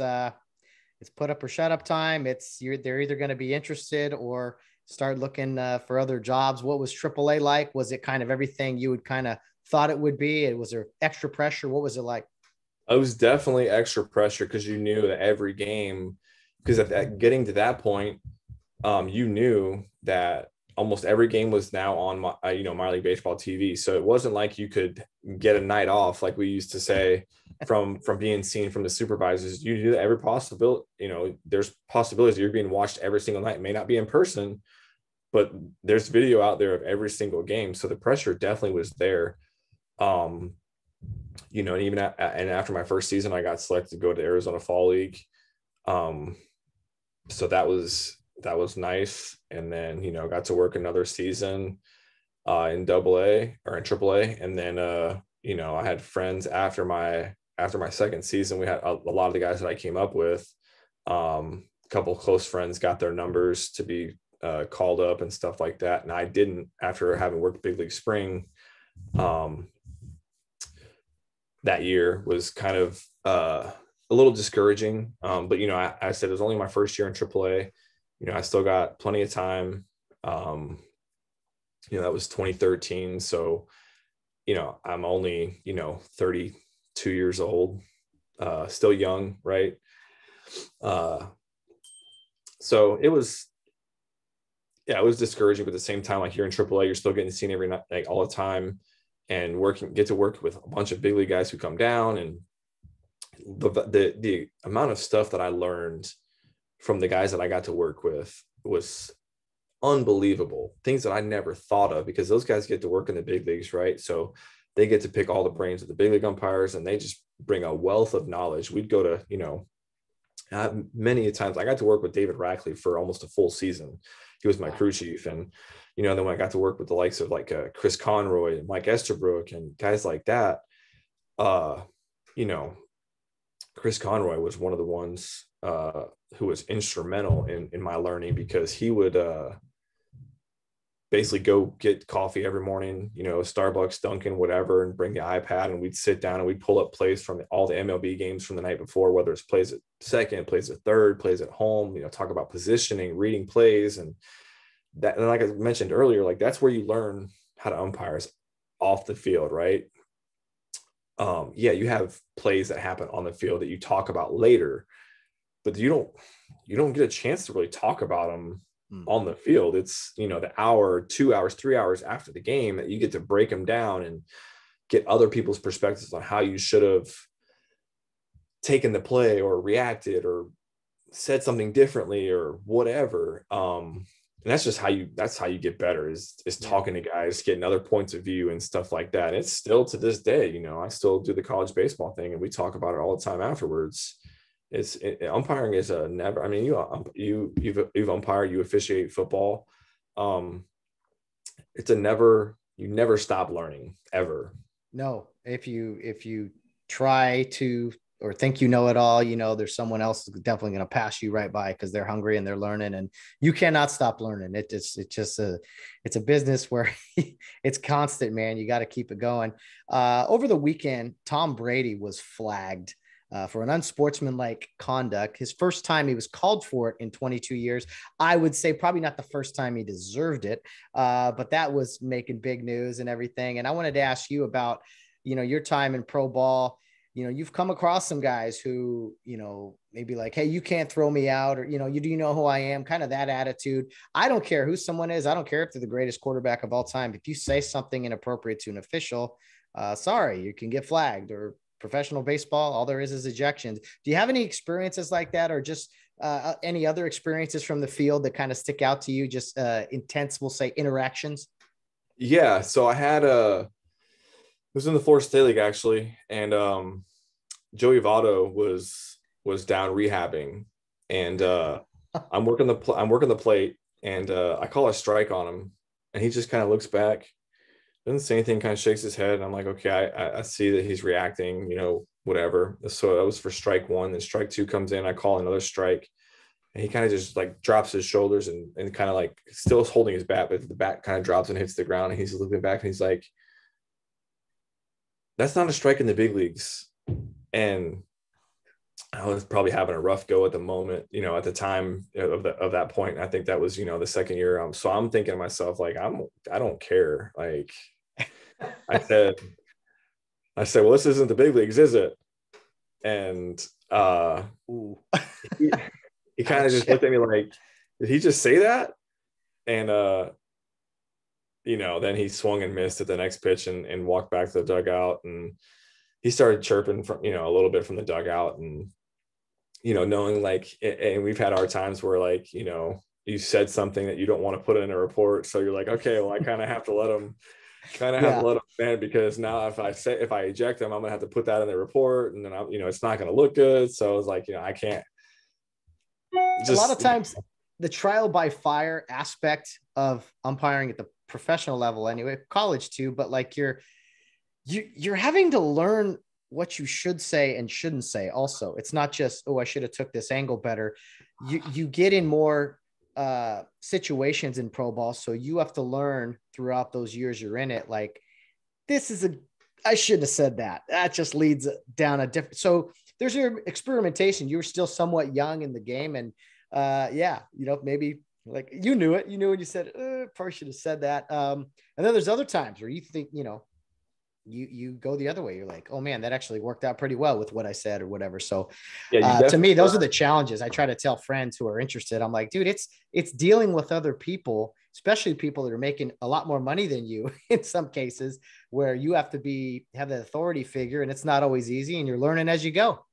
put up or shut up time. They're either going to be interested or start looking for other jobs. What was AAA like? Was it kind of everything you would kind of thought it would be? Was there extra pressure? What was it like? It was definitely extra pressure, because you knew that every game, because getting to that point, you knew that almost every game was now on minor league baseball TV. So it wasn't like you could get a night off, like we used to say, from being seen from the supervisors. You knew that every possibility, there's possibilities you're being watched every single night. It may not be in person, but there's video out there of every single game. So the pressure definitely was there. And even and after my first season, I got selected to go to Arizona Fall League. So that was nice. And then, got to work another season in AA or in AAA. And then, I had friends after my second season. We had a lot of the guys that I came up with, a couple of close friends got their numbers to be called up and stuff like that. And I didn't, after having worked big league spring. that year was kind of a little discouraging. But, you know, I said it was only my first year in AAA. You know, I still got plenty of time. You know, that was 2013. So, you know, I'm only, you know, 32 years old, still young, right? So it was, yeah, it was discouraging, but at the same time, like you're in AAA, you're still getting seen every night, like all the time, and get to work with a bunch of big league guys who come down, and the amount of stuff that I learned from the guys that I got to work with was unbelievable. Things that I never thought of, because those guys get to work in the big leagues, right? So they get to pick all the brains of the big league umpires, and they just bring a wealth of knowledge. We'd go to, you know, many times I got to work with David Rackley for almost a full season. He was my crew chief. And, you know, then when I got to work with the likes of like Chris Conroy and Mike Estabrook and guys like that, you know, Chris Conroy was one of the ones who was instrumental in my learning, because he would basically go get coffee every morning, you know, Starbucks, Dunkin', whatever, and bring the iPad, and we'd sit down and we'd pull up plays from all the MLB games from the night before, whether it's plays at second, plays at third, plays at home, you know, talk about positioning, reading plays. And that, and like I mentioned earlier, like that's where you learn how to umpire, is off the field, right? Yeah, you have plays that happen on the field that you talk about later, but you don't get a chance to really talk about them on the field. It's, you know, the hour, 2 hours, 3 hours after the game that you get to break them down and get other people's perspectives on how you should have taken the play or reacted or said something differently or whatever. And that's just how you get better, is talking to guys, getting other points of view and stuff like that. It's still to this day, you know, I still do the college baseball thing and we talk about it all the time afterwards. Umpiring is a never. I mean, you've umpired, you officiate football. It's a never. You never stop learning, ever. No, if you try to or think you know it all, you know, there's someone else definitely going to pass you right by, because they're hungry and they're learning, and you cannot stop learning. It's a business where it's constant, man. You got to keep it going. Over the weekend, Tom Brady was flagged for an unsportsmanlike conduct. His first time he was called for it in 22 years. I would say probably not the first time he deserved it, but that was making big news and everything. And I wanted to ask you about, you know, your time in pro ball. You know, you've come across some guys who, you know, maybe like, hey, you can't throw me out, or, you know, you know who I am, kind of that attitude. I don't care who someone is. I don't care if they're the greatest quarterback of all time. If you say something inappropriate to an official, sorry, you can get flagged. Or professional baseball, all there is ejections. Do you have any experiences like that, or just any other experiences from the field that kind of stick out to you? Just intense, we'll say, interactions. Yeah. So I had it was in the Florida State League actually, and Joey Votto was down rehabbing, and I'm working the plate, and I call a strike on him, and he just kind of looks back, doesn't say anything, kind of shakes his head. And I'm like, okay, I see that he's reacting, you know, whatever. So that was for strike one. Then strike two comes in. I call another strike. And he kind of just like drops his shoulders and kind of like still holding his bat, but the bat kind of drops and hits the ground. And he's looking back and he's like, that's not a strike in the big leagues. And I was probably having a rough go at the moment, you know, at the time of that point. I think that was, you know, the second year. So I'm thinking to myself, like, I don't care. Like, I said, well, this isn't the big leagues, is it? And he kind of just looked at me like, did he just say that? And you know, then he swung and missed at the next pitch and walked back to the dugout, and he started chirping from, you know, a little bit from the dugout, and, you know, knowing like, and we've had our times where, like, you know, you said something that you don't want to put in a report, so you're like, okay, well, I kind of have to let him stand, because now if I eject him, I'm gonna have to put that in the report, and then you know, it's not gonna look good. So it's like, you know, I can't. A lot of times the trial by fire aspect of umpiring at the professional level, anyway, college too, but like you're having to learn what you should say and shouldn't say. Also, it's not just, oh, I should have took this angle better. You get in more situations in pro ball, so you have to learn throughout those years you're in it, like, this is I shouldn't have said that. That just leads down a different. So there's your experimentation. You were still somewhat young in the game. And yeah, maybe like you knew it. You knew when you said, probably should have said that. And then there's other times where you think, you go the other way. You're like, oh man, that actually worked out pretty well with what I said or whatever. So to me, those are the challenges. I try to tell friends who are interested. I'm like, dude, it's dealing with other people, especially people that are making a lot more money than you in some cases, where you have to have the authority figure, and it's not always easy, and you're learning as you go.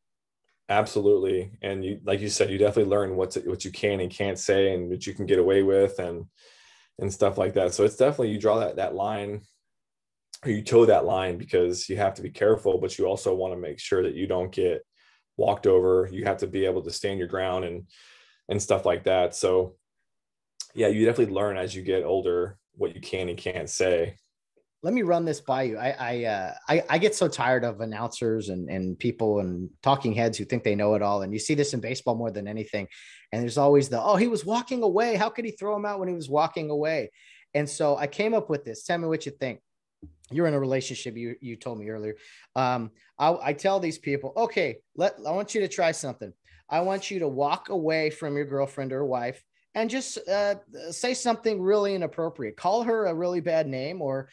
Absolutely. And you, like you said, you definitely learn what you can and can't say and what you can get away with and stuff like that. So it's definitely, you draw that line, or you toe that line, because you have to be careful, but you also want to make sure that you don't get walked over. You have to be able to stand your ground and stuff like that. So yeah, you definitely learn as you get older what you can and can't say. Let me run this by you. I get so tired of announcers and people and talking heads who think they know it all. And you see this in baseball more than anything. And there's always he was walking away. How could he throw him out when he was walking away? And so I came up with this. Tell me what you think. You're in a relationship. You told me earlier. I tell these people, okay, I want you to try something. I want you to walk away from your girlfriend or wife and just say something really inappropriate. Call her a really bad name or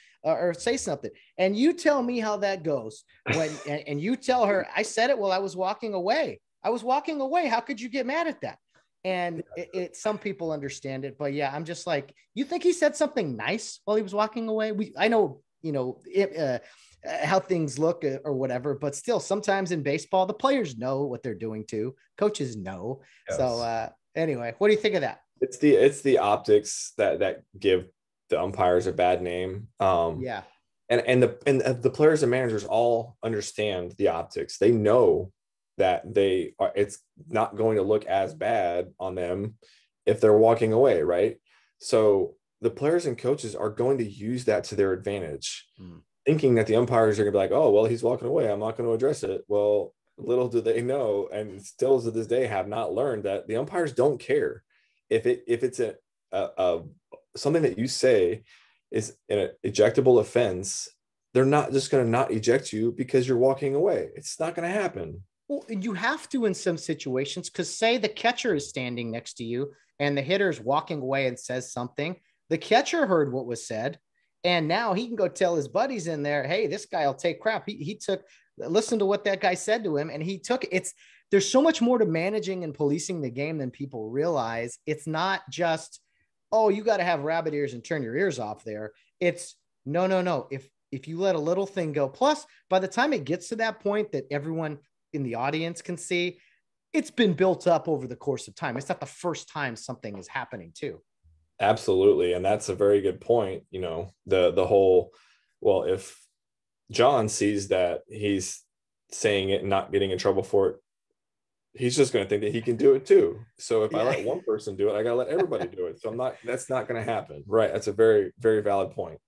say something. And you tell me how that goes. And you tell her, I said it while I was walking away. I was walking away. How could you get mad at that? And some people understand it, but yeah, I'm just like, you think he said something nice while he was walking away? I know, how things look or whatever, but still sometimes in baseball, the players know what they're doing too. Coaches know. Yes. So anyway, what do you think of that? It's the optics that give the umpires a bad name. Yeah. And the players and managers all understand the optics. They know that it's not going to look as bad on them if they're walking away, right? So the players and coaches are going to use that to their advantage, thinking that the umpires are going to be like, oh, well, he's walking away, I'm not going to address it. Well, little do they know, and still to this day have not learned, that the umpires don't care if it's a something that you say is an ejectable offense. They're not just going to not eject you because you're walking away. It's not going to happen. Well, you have to in some situations, because say the catcher is standing next to you and the hitter is walking away and says something. The catcher heard what was said, and now he can go tell his buddies in there, hey, this guy will take crap. Listen to what that guy said to him, and he took it. There's so much more to managing and policing the game than people realize. It's not just, oh, you got to have rabbit ears and turn your ears off there. It's no. If you let a little thing go, plus by the time it gets to that point that everyone in the audience can see, it's been built up over the course of time. It's not the first time something is happening too. Absolutely. And that's a very good point. The whole, well, if John sees that he's saying it and not getting in trouble for it, he's just going to think that he can do it too. So if I let one person do it, I got to let everybody do it. So that's not going to happen. Right. That's a very, very valid point.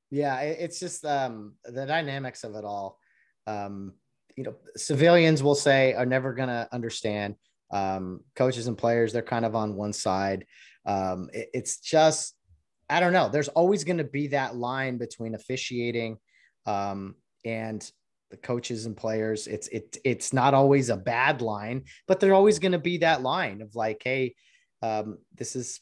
Yeah. It's just the dynamics of it all. Civilians will say are never going to understand. Coaches and players, they're kind of on one side. It's just, I don't know. There's always going to be that line between officiating and the coaches and players. It's not always a bad line, but there's always going to be that line of like, hey, this is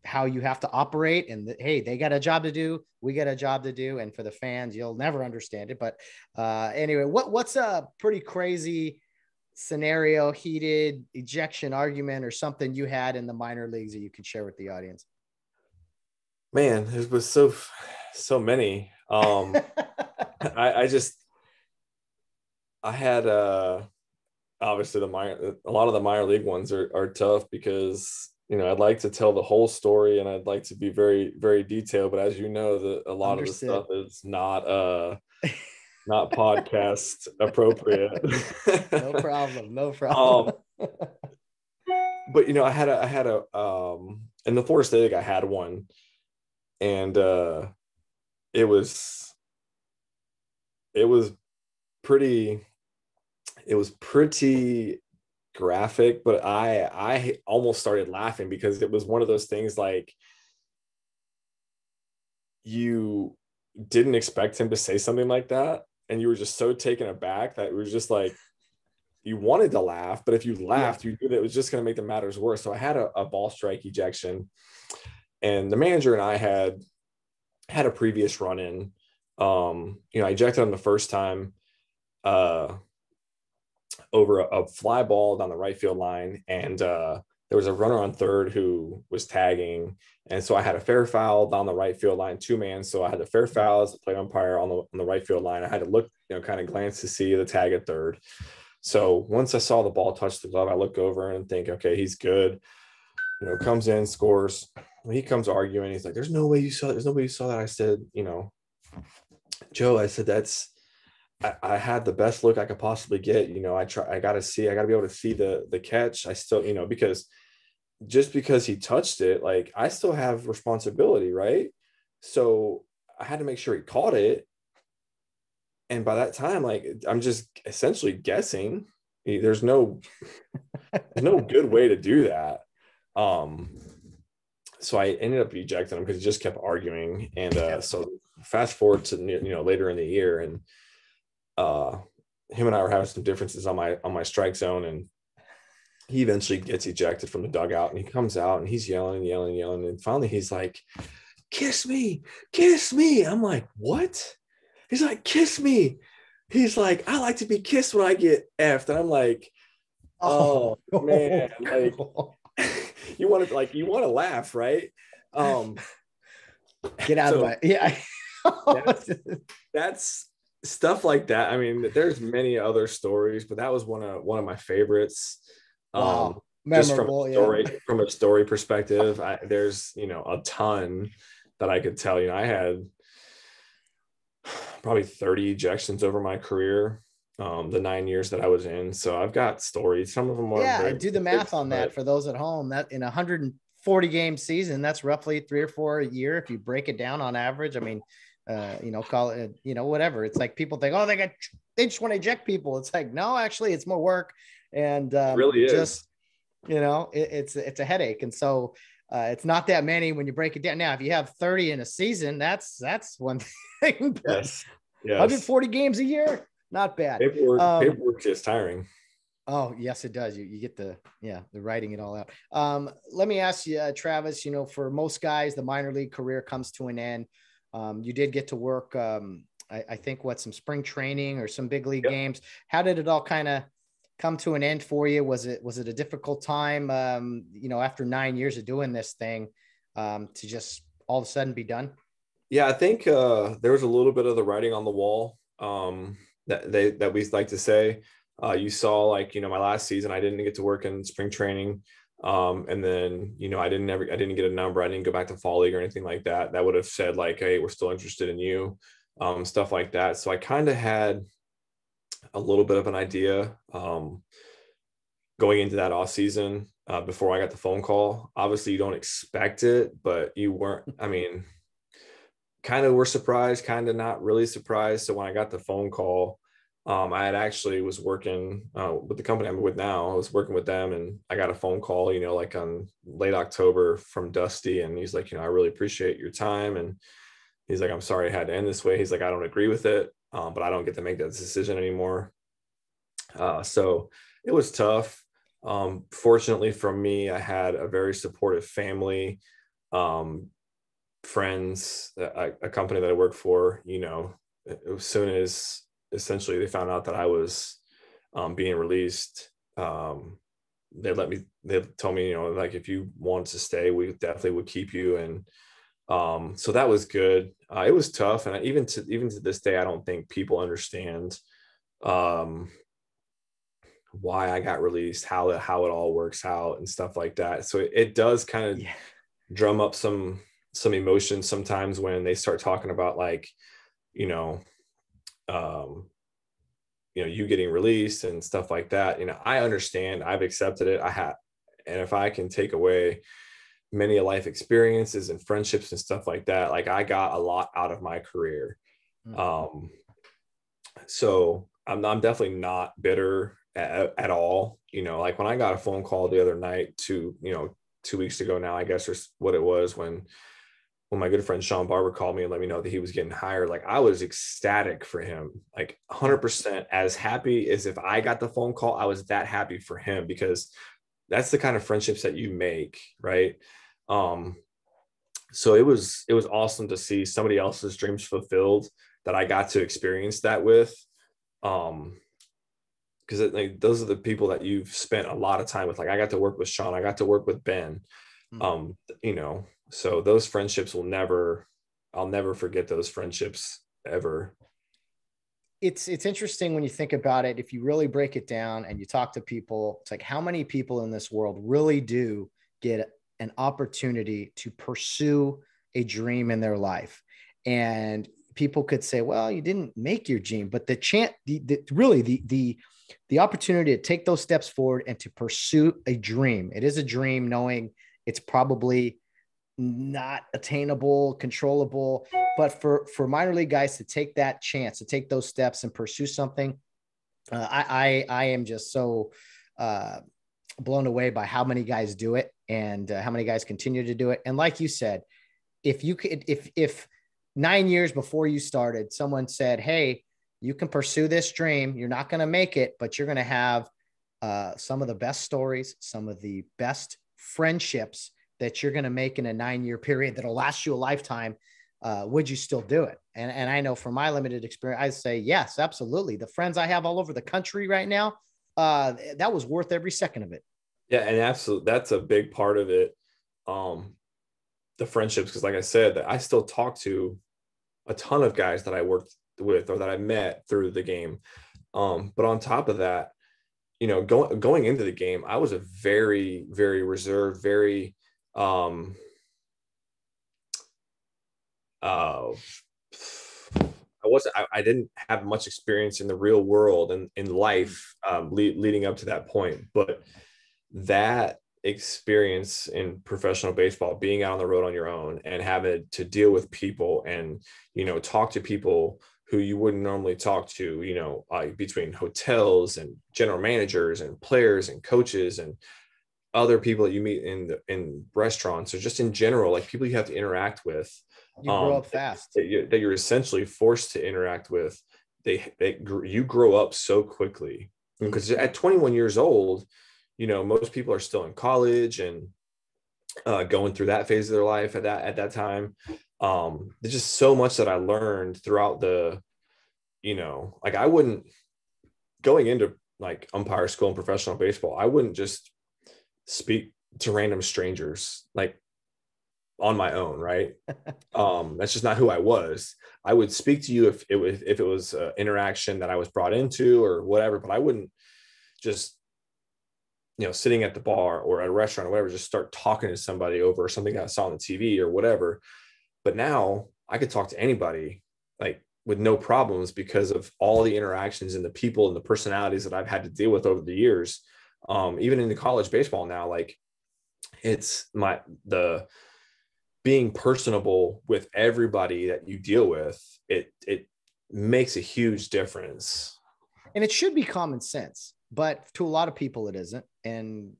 how you have to operate. And hey, they got a job to do. We got a job to do. And for the fans, you'll never understand it. But anyway, what's a pretty crazy scenario, heated ejection argument or something you had in the minor leagues that you can share with the audience? Man, it was so many. I had obviously a lot of the minor league ones are tough because I'd like to tell the whole story and I'd like to be very, very detailed, but as you know, a lot of the stuff is not not podcast appropriate. No problem. But I had a in the Florida State League, I had one, and it was pretty graphic, but I almost started laughing because it was one of those things like you didn't expect him to say something like that. And you were just so taken aback that it was just like, you wanted to laugh, but if you laughed, you knew that it was just going to make the matters worse. So I had a ball strike ejection, and the manager and I had a previous run in. I ejected him the first time over a fly ball down the right field line, and there was a runner on third who was tagging, and so I had a fair foul down the right field line, 2-man. So I had the fair foul as the plate umpire on the right field line. I had to look, kind of glance to see the tag at third. So once I saw the ball touch the glove, I look over and think, okay, he's good. Comes in, scores. When he comes arguing, he's like, there's no way you saw that. I said, Joe, I said, I had the best look I could possibly get. I got to be able to see the catch. I still, because just because he touched it, like, I still have responsibility, right? So I had to make sure he caught it. And by that time, like, I'm just essentially guessing. There's no good way to do that. So I ended up ejecting him because he just kept arguing. And so fast forward to later in the year, and him and I were having some differences on my strike zone, and he eventually gets ejected from the dugout, and he comes out and he's yelling and yelling and yelling, and finally he's like, kiss me. I'm like, what? He's like, kiss me. He's like, I like to be kissed when I get effed. And I'm like, oh man, like, you want to laugh, right? Get out of my, yeah. That's stuff like that. I mean, there's many other stories, but that was one of my favorites. Wow. Memorable, just from a story perspective, there's a ton that I could tell. I had probably 30 ejections over my career, the 9 years that I was in. So I've got stories. Some of them are do the math on that for those at home. That in 140 game season, that's roughly 3 or 4 a year if you break it down on average. I mean, call it, whatever. It's like people think, oh, they just want to eject people. It's like, no, actually it's more work. And it really is. Just, it's a headache. And so it's not that many when you break it down. Now, if you have 30 in a season, that's one thing. Yes. 140 games a year, not bad. Paperwork is tiring. Oh, yes, it does. You get the writing it all out. Let me ask you, Travis, for most guys, the minor league career comes to an end. You did get to work, I think, some spring training or some big league games. How did it all kind of come to an end for you? Was it a difficult time, after 9 years of doing this thing, to just all of a sudden be done? Yeah, I think there was a little bit of the writing on the wall, that we like to say. You saw, like, my last season, I didn't get to work in spring training. And then, I didn't get a number. I didn't go back to fall league or anything like that. That would have said, like, hey, we're still interested in you, stuff like that. So I kind of had a little bit of an idea going into that off season before I got the phone call. Obviously you don't expect it, but you weren't, kind of were surprised, kind of not really surprised. So when I got the phone call, I had actually was working with the company I'm with now. I was working with them, and I got a phone call, like on late October from Dusty. And he's like, I really appreciate your time. And he's like, I'm sorry it had to end this way. He's like, I don't agree with it, but I don't get to make that decision anymore. So it was tough. Fortunately for me, I had a very supportive family, friends, a company that I worked for. As soon as essentially they found out that I was being released, they told me, like, if you want to stay, we definitely would keep you. And so that was good. It was tough. And even to this day, I don't think people understand why I got released, how it all works out and stuff like that. So it does kind of drum up some emotions sometimes when they start talking about, like, you getting released and stuff like that. I understand. I've accepted it. And if I can take away many life experiences and friendships and stuff like that, like, I got a lot out of my career. So I'm definitely not bitter at all. Like, when I got a phone call the other night 2 weeks ago now, I guess, is what it was, when when my good friend Sean Barber called me and let me know that he was getting hired, like I was ecstatic for him, like 100% as happy as if I got the phone call. I was that happy for him because that's the kind of friendships that you make, right? So it was awesome to see somebody else's dreams fulfilled that I got to experience that with. Because like those are the people that you've spent a lot of time with. Like I got to work with Sean, I got to work with Ben. So those friendships I'll never forget those friendships ever. It's interesting when you think about it. If you really break it down and you talk to people, it's like how many people in this world really do get an opportunity to pursue a dream in their life. And people could say, well, you didn't make your dream, but the opportunity to take those steps forward and to pursue a dream. It is a dream, knowing it's probably not attainable, controllable, but for minor league guys to take that chance, to take those steps and pursue something, I am just so blown away by how many guys do it and how many guys continue to do it. And like you said, if 9 years before you started, someone said, hey, you can pursue this dream, you're not going to make it, but you're going to have some of the best stories, some of the best friendships that you're going to make in a 9-year period that'll last you a lifetime, would you still do it? And I know from my limited experience, I say, yes, absolutely. The friends I have all over the country right now, that was worth every second of it. Yeah. And absolutely. That's a big part of it. The friendships. Cause like I said, I still talk to a ton of guys that I worked with or that I met through the game. But on top of that, going into the game, I was a very, very reserved, very, I didn't have much experience in the real world and in life leading up to that point. But that experience in professional baseball, being out on the road on your own and having to deal with people and, talk to people who you wouldn't normally talk to, between hotels and general managers and players and coaches and other people that you meet in restaurants or just in general, like people you have to interact with. You grow up fast. That you're essentially forced to interact with. You grow up so quickly because at 21 years old, most people are still in college and going through that phase of their life at that time. There's just so much that I learned throughout like I wouldn't, going into like umpire school and professional baseball, I wouldn't just speak to random strangers like on my own, right? That's just not who I was. I would speak to you if it was an interaction that I was brought into or whatever, but I wouldn't just sitting at the bar or at a restaurant or whatever, just start talking to somebody over something I saw on the TV or whatever. But now I could talk to anybody like with no problems because of all the interactions and the people and the personalities that I've had to deal with over the years. Even into college baseball now, like it's the being personable with everybody that you deal with, it makes a huge difference. And it should be common sense, but to a lot of people it isn't. And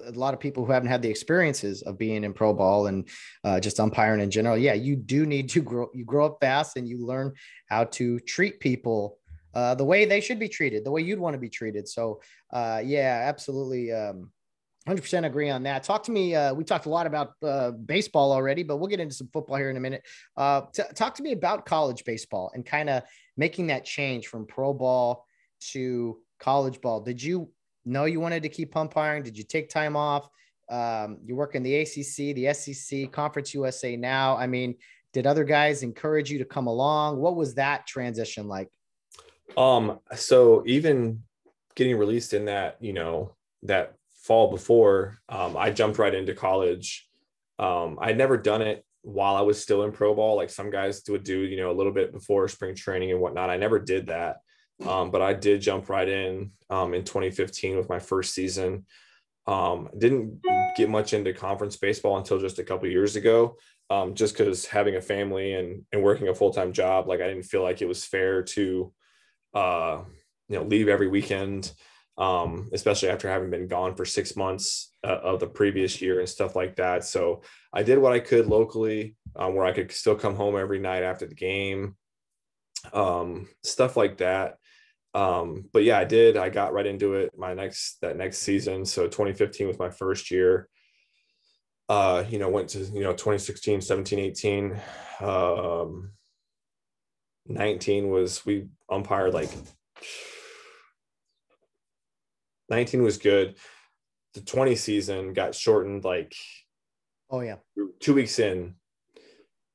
a lot of people who haven't had the experiences of being in pro ball and just umpiring in general, you do need to grow up fast and you learn how to treat people the way they should be treated, the way you'd want to be treated. So absolutely. 100% agree on that. Talk to me. We talked a lot about baseball already, but we'll get into some football here in a minute. Talk to me about college baseball and kind of making that change from pro ball to college ball. Did you know you wanted to keep umpiring? Did you take time off? You work in the ACC, the SEC, Conference USA now. I mean, did other guys encourage you to come along? What was that transition like? So even getting released in that, that fall before, I jumped right into college. I'd never done it while I was still in pro ball. Like some guys would do, a little bit before spring training and whatnot. I never did that. But I did jump right in 2015 with my first season. Didn't get much into conference baseball until just a couple of years ago, just because having a family and working a full-time job, like I didn't feel like it was fair to, leave every weekend, especially after having been gone for 6 months of the previous year and stuff like that. So I did what I could locally, where I could still come home every night after the game, stuff like that. But yeah, I got right into it that next season. So 2015 was my first year. Went to, 2016, 17, 18, 19 was, we umpired like 19 was good. The 20 season got shortened like, oh yeah, 2 weeks in,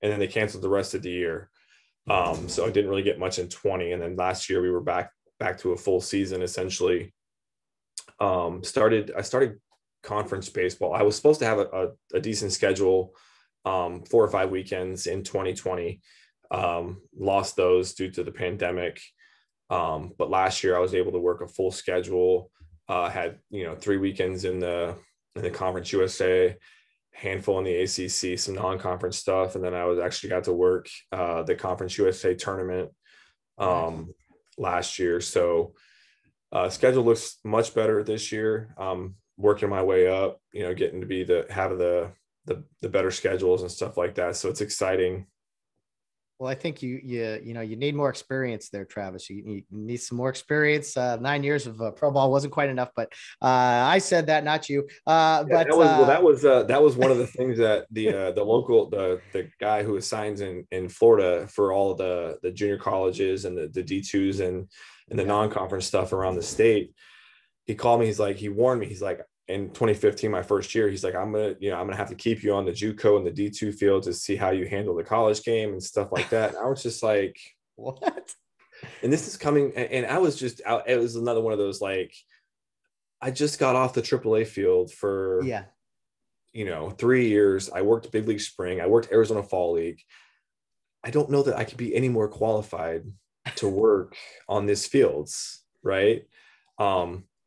and then they canceled the rest of the year. So I didn't really get much in 20. And then last year we were back to a full season essentially. I started conference baseball. I was supposed to have a decent schedule, 4 or 5 weekends in 2020. Lost those due to the pandemic. But last year I was able to work a full schedule. Had 3 weekends in the Conference USA, handful in the ACC, some non-conference stuff, and then I was actually got to work the Conference USA tournament last year. So schedule looks much better this year. Working my way up, getting to be have the better schedules and stuff like that. So it's exciting. Well, I think you need more experience there, Travis. You need some more experience. 9 years of pro ball wasn't quite enough, but I said that, not you. But that was one of the things that the local the guy who assigns in Florida for all of the junior colleges and the D2s and the non-conference stuff around the state. He called me. He warned me. He's like, in 2015, my first year, he's like, I'm gonna have to keep you on the JUCO and the D2 field to see how you handle the college game and stuff like that. And I was just like, what? And this is coming, and I was just out. It was another one of those, like, I just got off the AAA field for 3 years. I worked big league spring. I worked Arizona Fall League. I don't know that I could be any more qualified to work on this fields, right?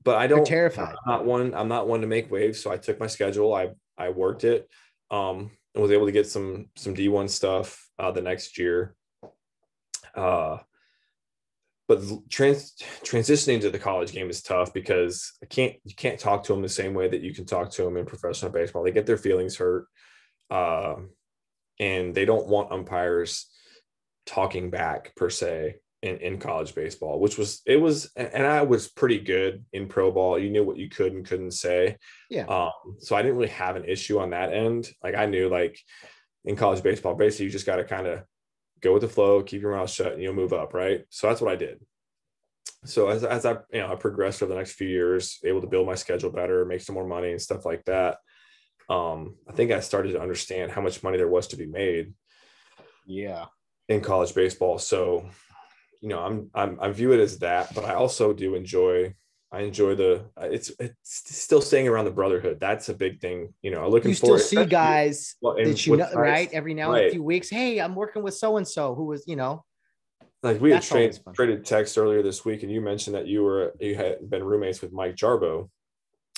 But I don't. You're terrified. I'm not one to make waves. So I took my schedule. I worked it. And was able to get some D1 stuff the next year. But transitioning to the college game is tough because you can't talk to them the same way that you can talk to them in professional baseball. They get their feelings hurt, and they don't want umpires talking back per se in college baseball, and I was pretty good in pro ball. You knew what you could and couldn't say. Yeah. So I didn't really have an issue on that end. Like, I knew, like, in college baseball, basically you just got to kind of go with the flow, keep your mouth shut, and you'll move up, right? So that's what I did. So as I I progressed over the next few years, able to build my schedule better, make some more money and stuff like that. I think I started to understand how much money there was to be made. Yeah. In college baseball. So, I view it as that, but I also do enjoy it's still staying around the brotherhood. That's a big thing. Looking you still see guys that right? Every now and right. a few weeks. Hey, I'm working with so-and-so who was, like, we had traded text earlier this week, and you mentioned that you had been roommates with Mike Jarbo.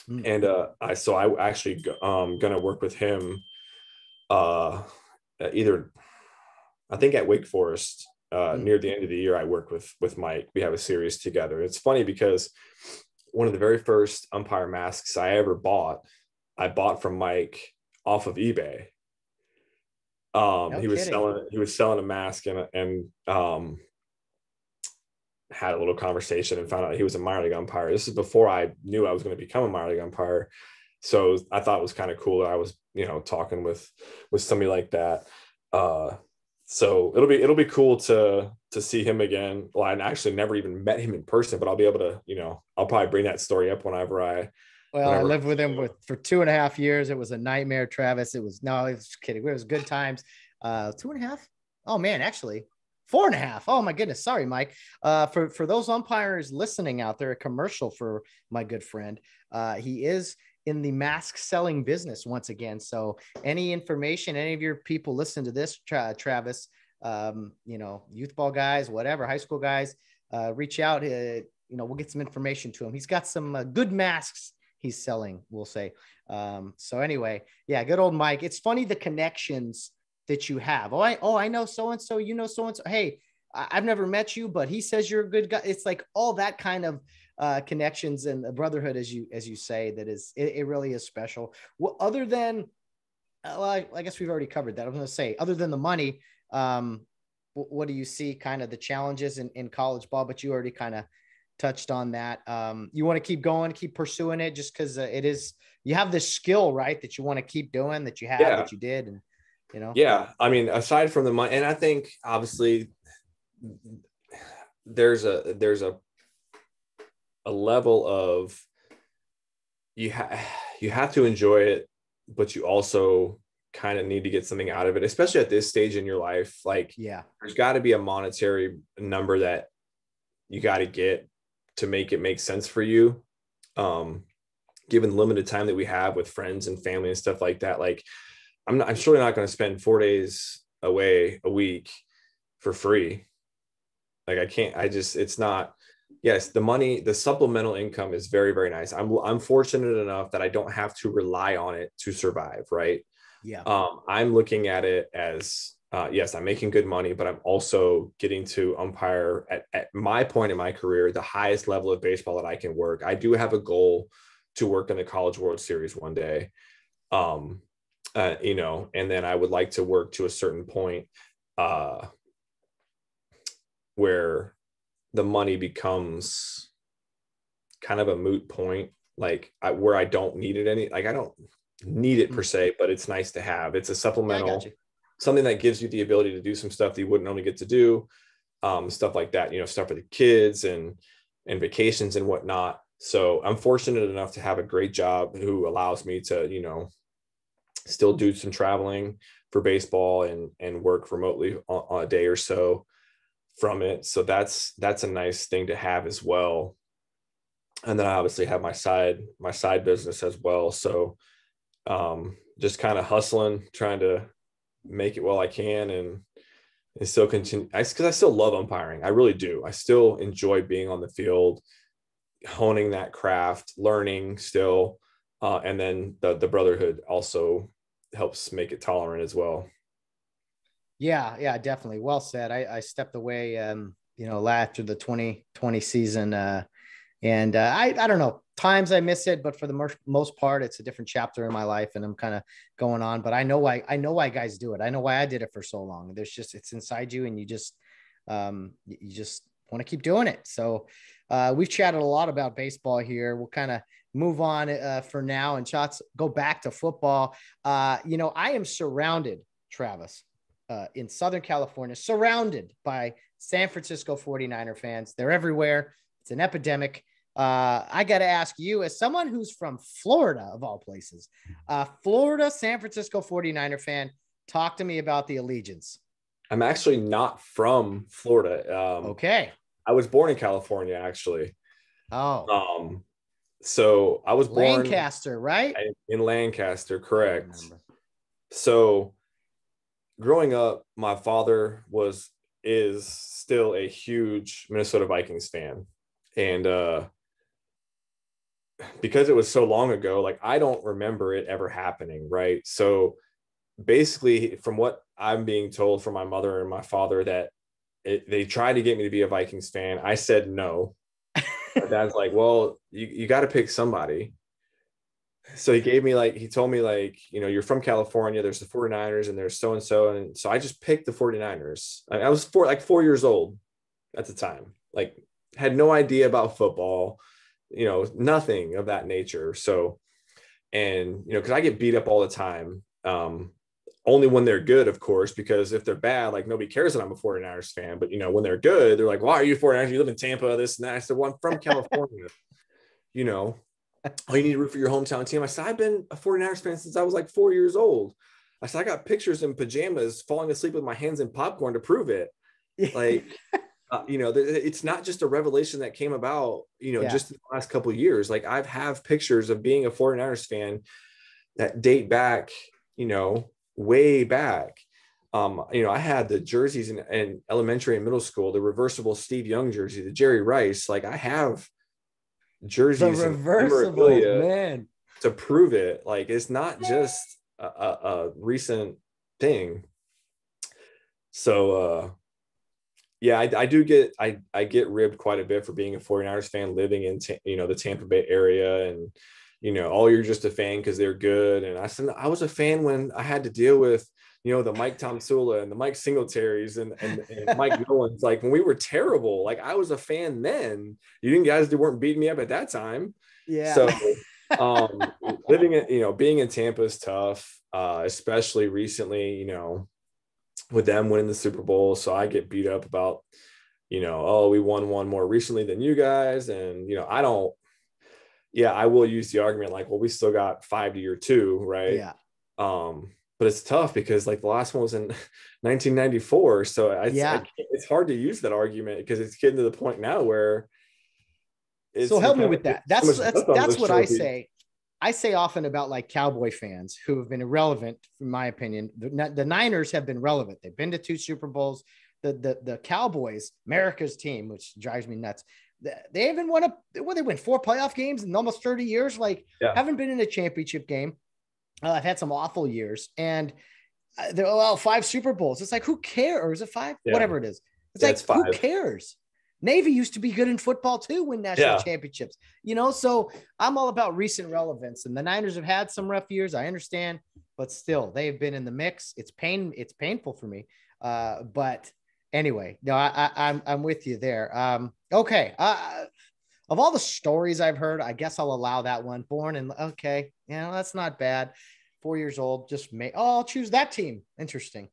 And I actually gonna work with him either, I think, at Wake Forest near the end of the year. I work with Mike. We have a series together. It's funny because one of the very first umpire masks I ever bought, I bought from Mike off of eBay. He was selling a mask and had a little conversation and found out he was a minor league umpire. This is before I knew I was going to become a minor league umpire. So I thought it was kind of cool that I was, talking with somebody like that. So it'll be cool to see him again. Well, I actually never even met him in person, but I'll be able to, I'll probably bring that story up whenever I lived with him for 2.5 years. It was a nightmare, Travis. It was kidding. It was good times. 2.5. Oh man, actually 4.5. Oh my goodness. Sorry, Mike. For those umpires listening out there, a commercial for my good friend. He is in the mask selling business once again. So any information, any of your people listen to this, Travis, youth ball guys, whatever, high school guys, reach out. We'll get some information to him. He's got some good masks he's selling, we'll say. So anyway, yeah, good old Mike. It's funny, the connections that you have. I know so-and-so, so-and-so. Hey, I've never met you, but he says you're a good guy. It's like all that kind of connections and brotherhood, as you say, that is, it really is special. Well, other than Well, I guess we've already covered that. I was going to say, other than the money, what do you see kind of the challenges in college ball? But you already kind of touched on that. You want to keep going, keep pursuing it, just because it is, you have this skill, right, that you want to keep doing, that you have, Yeah. that you did, and Yeah. I mean, aside from the money, and I think obviously there's a level of you have to enjoy it, but you also kind of need to get something out of it, especially at this stage in your life. Like, there's got to be a monetary number that you got to get to make it make sense for you. Given the limited time that we have with friends and family and stuff like that, like I'm surely not going to spend 4 days away a week for free. Like it's not, yes, the money, the supplemental income is very, very nice. I'm fortunate enough that I don't have to rely on it to survive. Right. Yeah. I'm looking at it as, yes, I'm making good money, but I'm also getting to umpire at my point in my career, the highest level of baseball that I can work. I do have a goal to work in the College World Series one day. And then I would like to work to a certain point, where the money becomes kind of a moot point, like where I don't need it I don't need it per se, but it's nice to have. It's a supplemental, something that gives you the ability to do some stuff that you wouldn't only get to do, stuff like that, stuff for the kids and vacations and whatnot. So I'm fortunate enough to have a great job who allows me to, still do some traveling for baseball and work remotely on a day or so from it. So that's a nice thing to have as well. And then I obviously have my side business as well. So just kind of hustling, trying to make it while I can and still continue. Because I still love umpiring. I really do. I still enjoy being on the field, honing that craft, learning still. And then the brotherhood also helps make it tolerant as well. Yeah, definitely. Well said. I stepped away, after the 2020 season. And I don't know, times I miss it, but for the most part, it's a different chapter in my life and I'm kind of going on, but I know why guys do it. I know why I did it for so long. It's inside you and you just want to keep doing it. So we've chatted a lot about baseball here. We'll kind of move on for now and go back to football. I am surrounded, Travis, in Southern California, surrounded by San Francisco 49er fans. They're everywhere. It's an epidemic. I got to ask you, as someone who's from Florida, of all places, Florida, San Francisco 49er fan, talk to me about the allegiance. I'm actually not from Florida. Okay. I was born in California, actually. Oh. So I was born Lancaster, right? In Lancaster, correct. So growing up, my father is still a huge Minnesota Vikings fan. And because it was so long ago, like I don't remember it ever happening, right? So basically, from what I'm being told from my mother and my father, that they tried to get me to be a Vikings fan. I said no. My dad's like, well, you got to pick somebody. So he told me you're from California, there's the 49ers and there's so-and-so. And so I just picked the 49ers. I was 4 years old at the time, like had no idea about football, nothing of that nature. So, and, cause I get beat up all the time. Only when they're good, of course, because if they're bad, like nobody cares that I'm a 49ers fan, but when they're good, they're like, why are you 49ers? You live in Tampa, this and that. I said, well, I'm from California, oh, you need to root for your hometown team. I said, I've been a 49ers fan since I was like 4 years old. I said, I got pictures in pajamas falling asleep with my hands in popcorn to prove it. Like, it's not just a revelation that came about, just in the last couple of years. Like I have pictures of being a 49ers fan that date back, way back. I had the jerseys in elementary and middle school, the reversible Steve Young jersey, the Jerry Rice. Like I have jerseys, the reversible, man, to prove it. Like it's not just a recent thing. So I do get I get ribbed quite a bit for being a 49ers fan living in the Tampa Bay area and oh, you're just a fan because they're good. And I said, I was a fan when I had to deal with, the Mike Tomsula and the Mike Singletaries and Mike Nolans. Like when we were terrible, like I was a fan then. You guys weren't beating me up at that time. Yeah. So being in Tampa is tough, especially recently, with them winning the Super Bowl. So I get beat up about, oh, we won one more recently than you guys. And, I will use the argument like, well, we still got 5 to your 2, right? Yeah. But it's tough because like the last one was in 1994. So it's hard to use that argument because it's getting to the point now where so help me with that. That's what I say. I say often about like Cowboy fans who have been irrelevant, in my opinion. The Niners have been relevant. They've been to 2 Super Bowls. The Cowboys, America's team, which drives me nuts. They haven't won they win 4 playoff games in almost 30 years. Like haven't been in a championship game. I've had some awful years, and they're 5 Super Bowls. It's like, who cares? Or is it 5? Yeah. Whatever it is. It's like, who cares? Navy used to be good in football too, win national championships, so I'm all about recent relevance, and the Niners have had some rough years. I understand, but still they've been in the mix. It's painful for me. But anyway, no, I'm with you there. Okay. Of all the stories I've heard, I guess I'll allow that one. Born and okay. That's not bad. 4 years old, I'll choose that team. Interesting.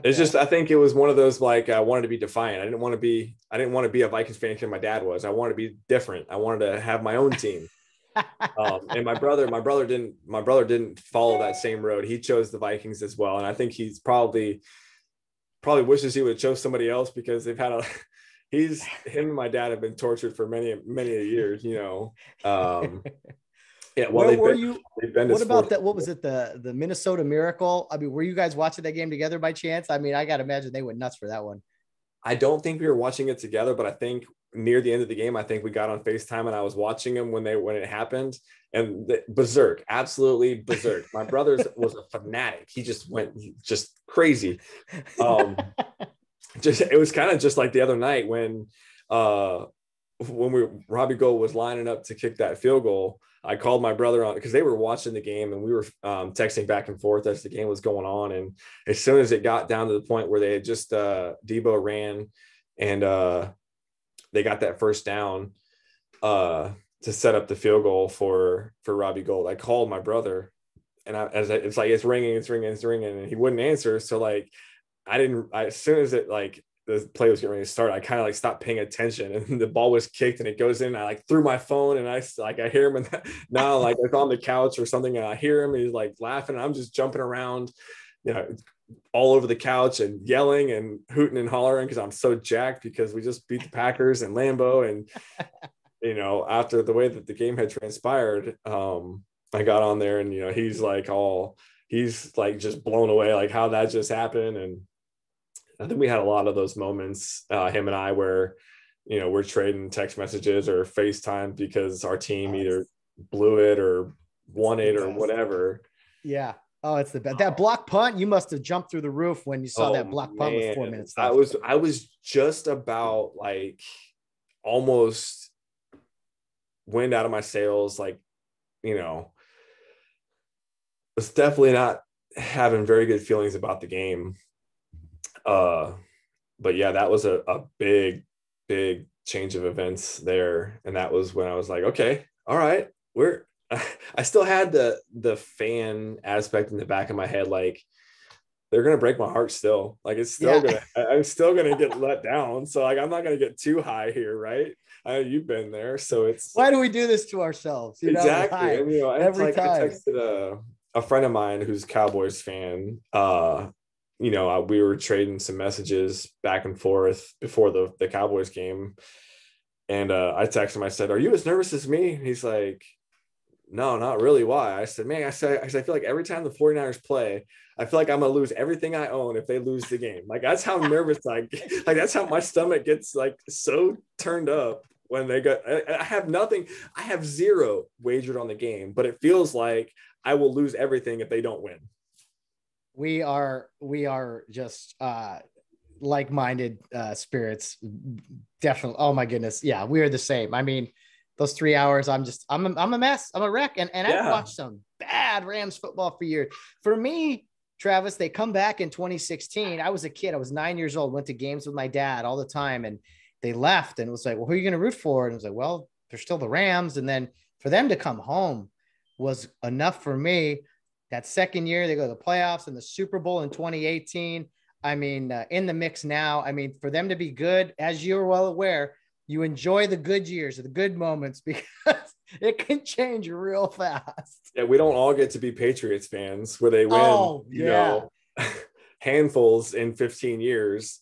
It's just, I think it was one of those, like, I wanted to be defiant. I didn't want to be a Vikings fan because my dad was. I wanted to be different. I wanted to have my own team. And my brother didn't follow that same road. He chose the Vikings as well. And I think he's probably wishes he would have chose somebody else because they've had him and my dad have been tortured for many, many years, Yeah, well, what about that? What was it? The Minnesota Miracle? I mean, were you guys watching that game together by chance? I mean, I got to imagine they went nuts for that one. I don't think we were watching it together, but I think near the end of the game, I think we got on FaceTime and I was watching them when it happened, and berserk, absolutely berserk. My brother was a fanatic. He just went crazy. It was kind of just like the other night when Robbie Gould was lining up to kick that field goal. I called my brother on because they were watching the game and we were texting back and forth as the game was going on. And as soon as it got down to the point where they had just Debo ran and they got that first down to set up the field goal for Robbie Gould, I called my brother and it's like, it's ringing. And he wouldn't answer. So like, as soon as it like, the play was getting ready to start, I kind of like stopped paying attention and the ball was kicked and it goes in. I like threw my phone and I hear him and now like it's on the couch or something and I hear him and he's like laughing and I'm just jumping around, all over the couch and yelling and hooting and hollering because I'm so jacked because we just beat the Packers and Lambeau and after the way that the game had transpired, I got on there and he's like just blown away like how that just happened. And I think we had a lot of those moments, him and I, where, we're trading text messages or FaceTime because our team either blew it or won it or whatever. Yeah. Oh, it's the best. That block punt, you must have jumped through the roof when you saw that block punt with 4 minutes left. I was just about like almost wind out of my sails. Like, was definitely not having very good feelings about the game. But yeah, that was a big change of events there. And that was when I was like, okay, all right, I still had the fan aspect in the back of my head. Like they're going to break my heart still. Like it's still I'm still going to get let down. So like, I'm not going to get too high here. Right. I know you've been there. So it's, why do we do this to ourselves? Exactly. And, every time. I texted a friend of mine who's a Cowboys fan, we were trading some messages back and forth before the Cowboys game. And I texted him, I said, "Are you as nervous as me?" And he's like, "No, not really. Why?" I said, "Man, I feel like every time the 49ers play, I feel like I'm going to lose everything I own if they lose the game." Like, that's how nervous I get. Like, that's how my stomach gets like so turned up when they go. I have zero wagered on the game, but it feels like I will lose everything if they don't win. We are just like-minded spirits. Definitely. Oh my goodness. Yeah, we are the same. I mean, those 3 hours, I'm a mess. I'm a wreck. And Yeah. I've watched some bad Rams football for years. For me, Travis, they come back in 2016. I was a kid. I was 9 years old, went to games with my dad all the time. And they left and it was like, well, who are you going to root for? And it was like, well, they're still the Rams. And then for them to come home was enough for me. That second year, they go to the playoffs and the Super Bowl in 2018. I mean, in the mix now. I mean, for them to be good, as you're well aware, you enjoy the good years, the good moments, because it can change real fast. Yeah, we don't all get to be Patriots fans where they win, you know, handfuls in 15 years.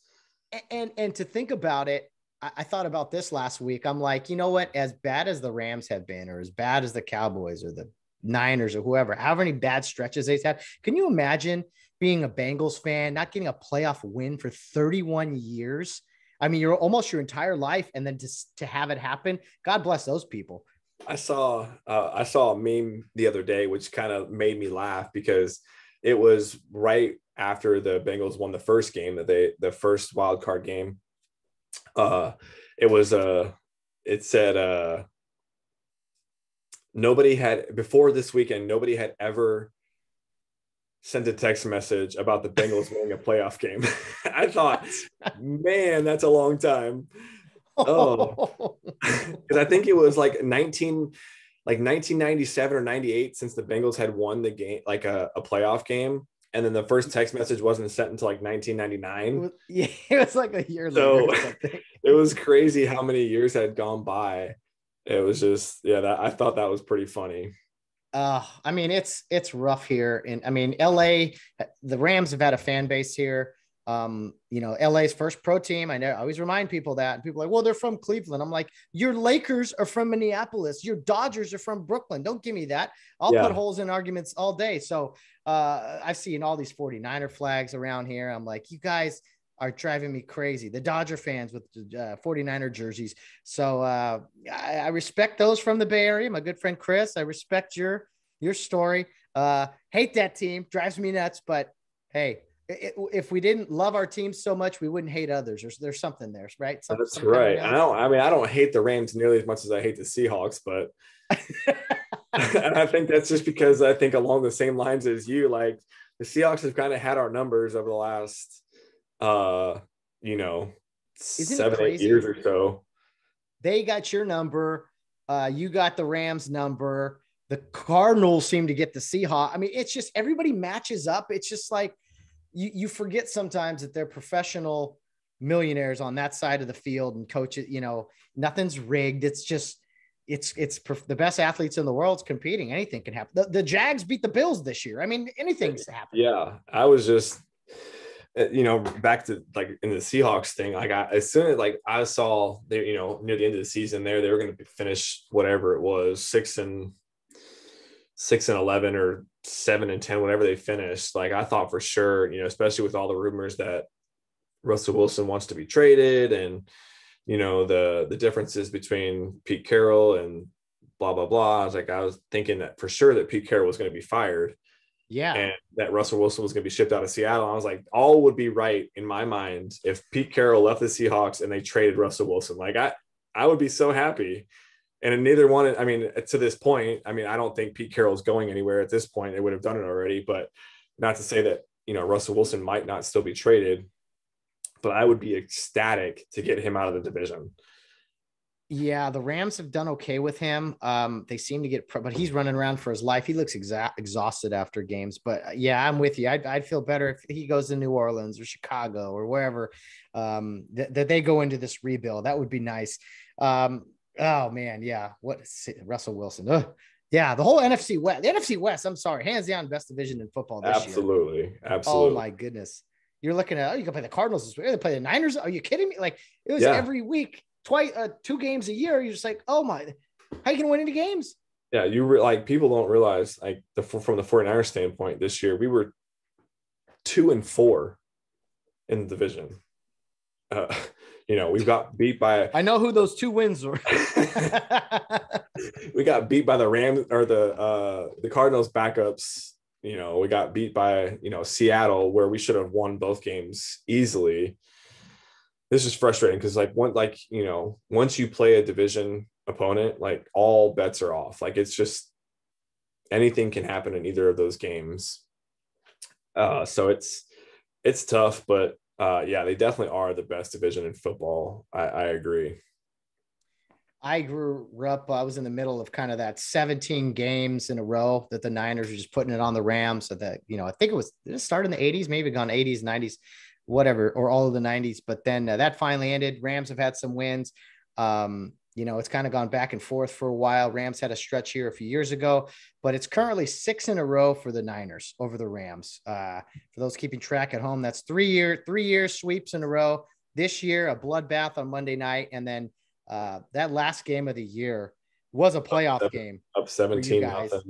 And to think about it, I thought about this last week. I'm like, you know what? As bad as the Rams have been, or as bad as the Cowboys or the Niners or whoever, however many bad stretches they've had, can you imagine being a Bengals fan, not getting a playoff win for 31 years? I mean, you're almost your entire life, and then to have it happen, God bless those people. I saw a meme the other day, which kind of made me laugh because it was right after the Bengals won the first game the first wild card game. It said nobody had ever sent a text message about the Bengals winning a playoff game. I thought, man, that's a long time. Oh, because I think it was like 1997 or 98 since the Bengals had won the game, like a playoff game. And then the first text message wasn't sent until like 1999. It was like a year later. So it was crazy how many years had gone by. It was just, I thought that was pretty funny. I mean, it's rough here. And I mean, LA, the Rams have had a fan base here. You know, LA's first pro team. I always remind people that, and people are like, well, they're from Cleveland. I'm like, your Lakers are from Minneapolis. Your Dodgers are from Brooklyn. Don't give me that. I'll put holes in arguments all day. So I've seen all these 49er flags around here. I'm like, you guys are driving me crazy. The Dodger fans with the 49er jerseys. So I respect those from the Bay Area. My good friend Chris, I respect your story. Hate that team, drives me nuts. But hey, if we didn't love our team so much, we wouldn't hate others. There's something there, right? That's right. I don't hate the Rams nearly as much as I hate the Seahawks, but and I think that's just because I think along the same lines as you, like the Seahawks have kind of had our numbers over the last 7-8 years or so. They got your number. You got the Rams number. The Cardinals seem to get the Seahawks. I mean, it's just everybody matches up. It's just like you forget sometimes that they're professional millionaires on that side of the field and coaches, you know, nothing's rigged. It's just, it's the best athletes in the world competing. Anything can happen. The Jags beat the Bills this year. I mean, anything's happening. Yeah. I was just, back to like in the Seahawks thing, as soon as like I saw they, near the end of the season they were going to finish whatever it was, 6-11 or 7-10, whatever they finished. Like I thought for sure, especially with all the rumors that Russell Wilson wants to be traded and, the differences between Pete Carroll and blah, blah, blah. I was thinking that for sure that Pete Carroll was going to be fired. Yeah. And that Russell Wilson was going to be shipped out of Seattle. I was like, all would be right in my mind if Pete Carroll left the Seahawks and they traded Russell Wilson. Like I would be so happy. And neither one, I mean, to this point, I don't think Pete Carroll is going anywhere at this point. They would have done it already, but not to say that, Russell Wilson might not still be traded, but I would be ecstatic to get him out of the division. Yeah, the Rams have done okay with him. They seem to but he's running around for his life. He looks exhausted after games. But yeah, I'm with you. I'd feel better if he goes to New Orleans or Chicago or wherever that they go into this rebuild. That would be nice. Oh man, yeah. Russell Wilson? Ugh. Yeah, the whole NFC West. The NFC West. I'm sorry, hands down, best division in football this year. Absolutely. Oh my goodness. You're looking at you can play the Cardinals this week. They play the Niners. Are you kidding me? Like it was every week. Twice, 2 games a year. You're just like, oh my, how you gonna win any games? Yeah, people don't realize from the 49ers standpoint this year, we were 2-4 in the division. We got beat by. I know who those 2 wins were. We got beat by the Rams or the Cardinals backups. We got beat by Seattle, where we should have won both games easily. This is frustrating because once you play a division opponent, like all bets are off. Like it's just anything can happen in either of those games. So it's tough, but yeah, they definitely are the best division in football. I agree. I grew up, I was in the middle of kind of that 17 games in a row that the Niners were just putting it on the Rams. So that, I think it started in the 80s, maybe gone 80s, 90s, whatever, or all of the 90s. But then that finally ended. Rams have had some wins. It's kind of gone back and forth for a while. Rams had a stretch here a few years ago, but it's currently 6 in a row for the Niners over the Rams. For those keeping track at home, that's 3 year sweeps in a row. This year, a bloodbath on Monday night. And then that last game of the year was a playoff game. Up 17-0.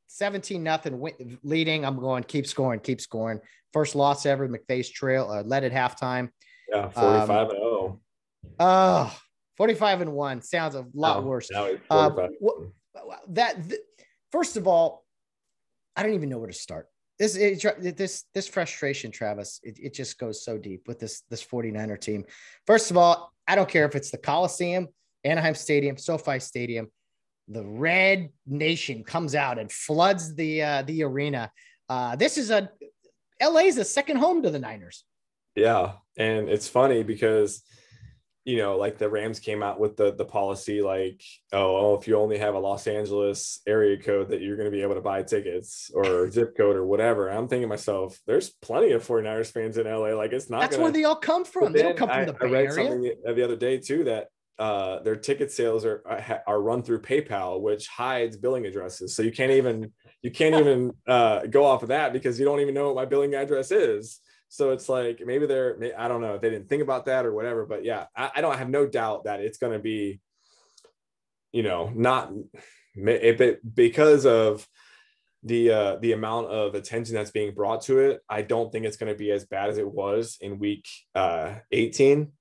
17-0 leading. I'm going, keep scoring. First loss ever, McVay's trail, led at halftime. Yeah, 45-0. 45-1 sounds a lot worse. Now it's 45. First of all, I don't even know where to start. This frustration, Travis, it just goes so deep with this 49er team. First of all, I don't care if it's the Coliseum, Anaheim Stadium, SoFi Stadium. The Red Nation comes out and floods the arena. LA is a second home to the Niners. Yeah, and it's funny because like the Rams came out with the policy, like, if you only have a Los Angeles area code that you're going to be able to buy tickets, or zip code or whatever. And I'm thinking to myself, there's plenty of 49ers fans in LA. Like it's not. That's where they all come from. They don't come from the Bay Area. I read something the other day too that their ticket sales are run through PayPal, which hides billing addresses. So you can't even go off of that because you don't even know what my billing address is. So it's like maybe I don't know if they didn't think about that or whatever, but yeah, I don't have no doubt that it's going to be, not because of the amount of attention that's being brought to it. I don't think it's going to be as bad as it was in week 18,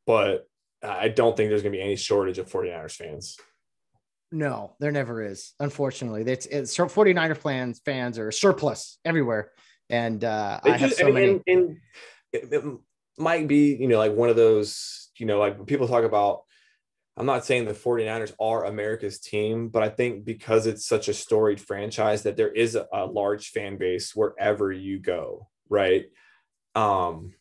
but I don't think there's going to be any shortage of 49ers fans. No, there never is. Unfortunately, it's 49er fans are surplus everywhere. And I have so many. And it might be, like one of those, like when people talk about, I'm not saying the 49ers are America's team, but I think because it's such a storied franchise that there is a large fan base wherever you go, right? And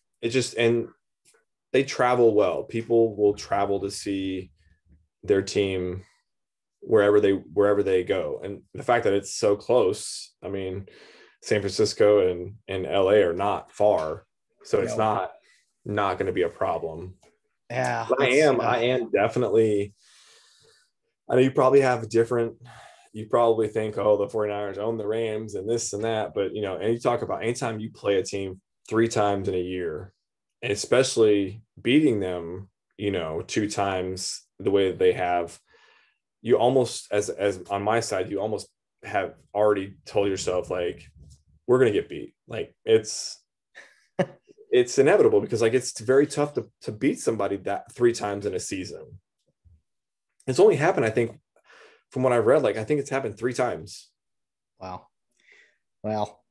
they travel well. People will travel to see their team wherever they go. And the fact that it's so close, I mean, San Francisco and LA are not far, so it's not going to be a problem. Yeah, but I am definitely. I know you probably have you probably think, the 49ers own the Rams and this and that, but and you talk about anytime you play a team 3 times in a year, and especially beating them, 2 times the way that they have, you almost as on my side, you almost have already told yourself like, we're going to get beat. Like it's inevitable because like, it's very tough to beat somebody that 3 times in a season. It's only happened, I think, from what I've read, like, I think it's happened 3 times. Wow. Well,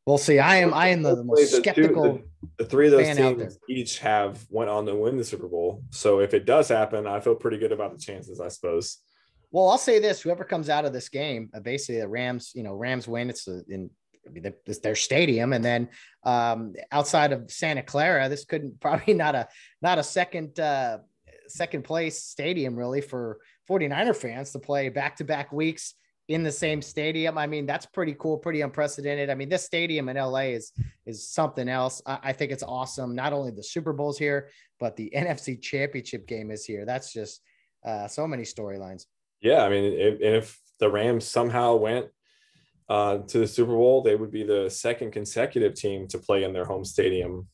we'll see. I am the most skeptical. The 3 of those teams each have went on to win the Super Bowl. So if it does happen, I feel pretty good about the chances, I suppose. Well, I'll say this, whoever comes out of this game, basically the Rams win. It's their stadium. And then outside of Santa Clara, this couldn't probably not a second place stadium really for 49er fans to play back-to-back weeks in the same stadium. I mean, that's pretty cool, pretty unprecedented. I mean, this stadium in LA is something else. I think it's awesome. Not only the Super Bowl's here, but the NFC Championship game is here. That's just so many storylines. Yeah, I mean, if the Rams somehow went to the Super Bowl, they would be the 2nd consecutive team to play in their home stadium.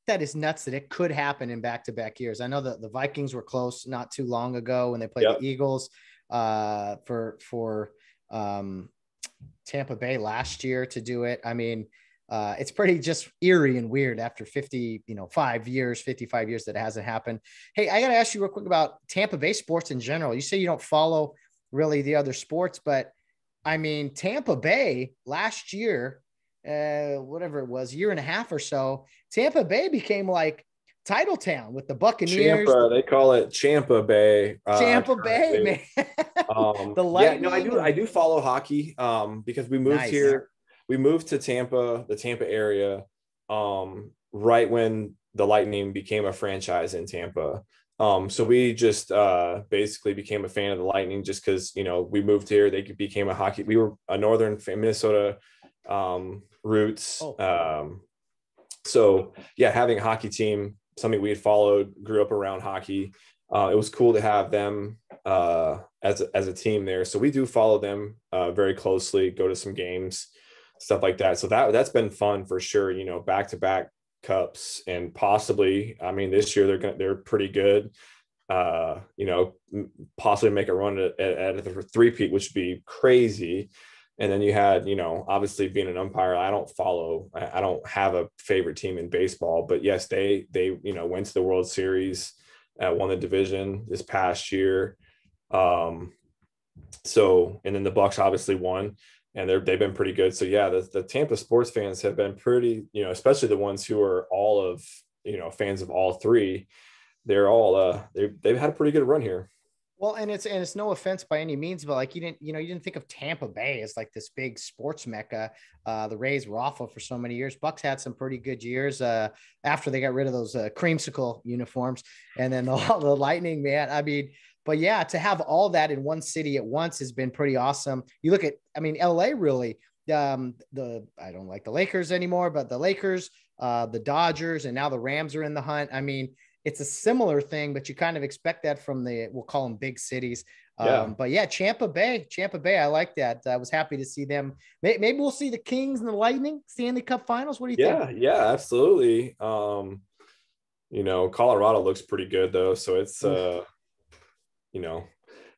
That is nuts that it could happen in back-to-back years. I know that the Vikings were close not too long ago when they played the Eagles for Tampa Bay last year to do it. I mean, it's pretty just eerie and weird after 55 years that it hasn't happened. Hey, I got to ask you real quick about Tampa Bay sports in general. You say you don't follow really the other sports, but I mean, Tampa Bay last year, whatever it was, year and a half or so, Tampa Bay became like Titletown with the Buccaneers. Champa, they call it Tampa Bay. Tampa Bay, man. The Lightning. I do follow hockey because we moved here. We moved to Tampa, the Tampa area, right when the Lightning became a franchise in Tampa. So we just basically became a fan of the Lightning just because, we moved here. They became a hockey. We were a northern Minnesota roots. So yeah, having a hockey team, something we had followed, grew up around hockey. It was cool to have them as a team there. So we do follow them very closely, go to some games, stuff like that. So that's been fun for sure. Back-to-back cups, and possibly, this year they're pretty good. Possibly make a run at the three-peat, which would be crazy. And then you had, obviously being an umpire, I don't have a favorite team in baseball, but yes, they went to the World Series, won the division this past year. And then the Bucks obviously won, and they've been pretty good. So yeah, the Tampa sports fans have been pretty, especially the ones who are all of, fans of all three. They're all, they've had a pretty good run here. Well, and it's no offense by any means, but like you didn't think of Tampa Bay as like this big sports mecca. The Rays were awful for so many years. Bucks had some pretty good years after they got rid of those creamsicle uniforms, and then the Lightning, man. But yeah, to have all that in one city at once has been pretty awesome. You look at, LA really. I don't like the Lakers anymore, but the Lakers, the Dodgers, and now the Rams are in the hunt. It's a similar thing, but you kind of expect that from we'll call them big cities. But yeah, Tampa Bay, I like that. I was happy to see them. Maybe we'll see the Kings and the Lightning Stanley Cup Finals. What do you think? Yeah, absolutely. Colorado looks pretty good though. So it's,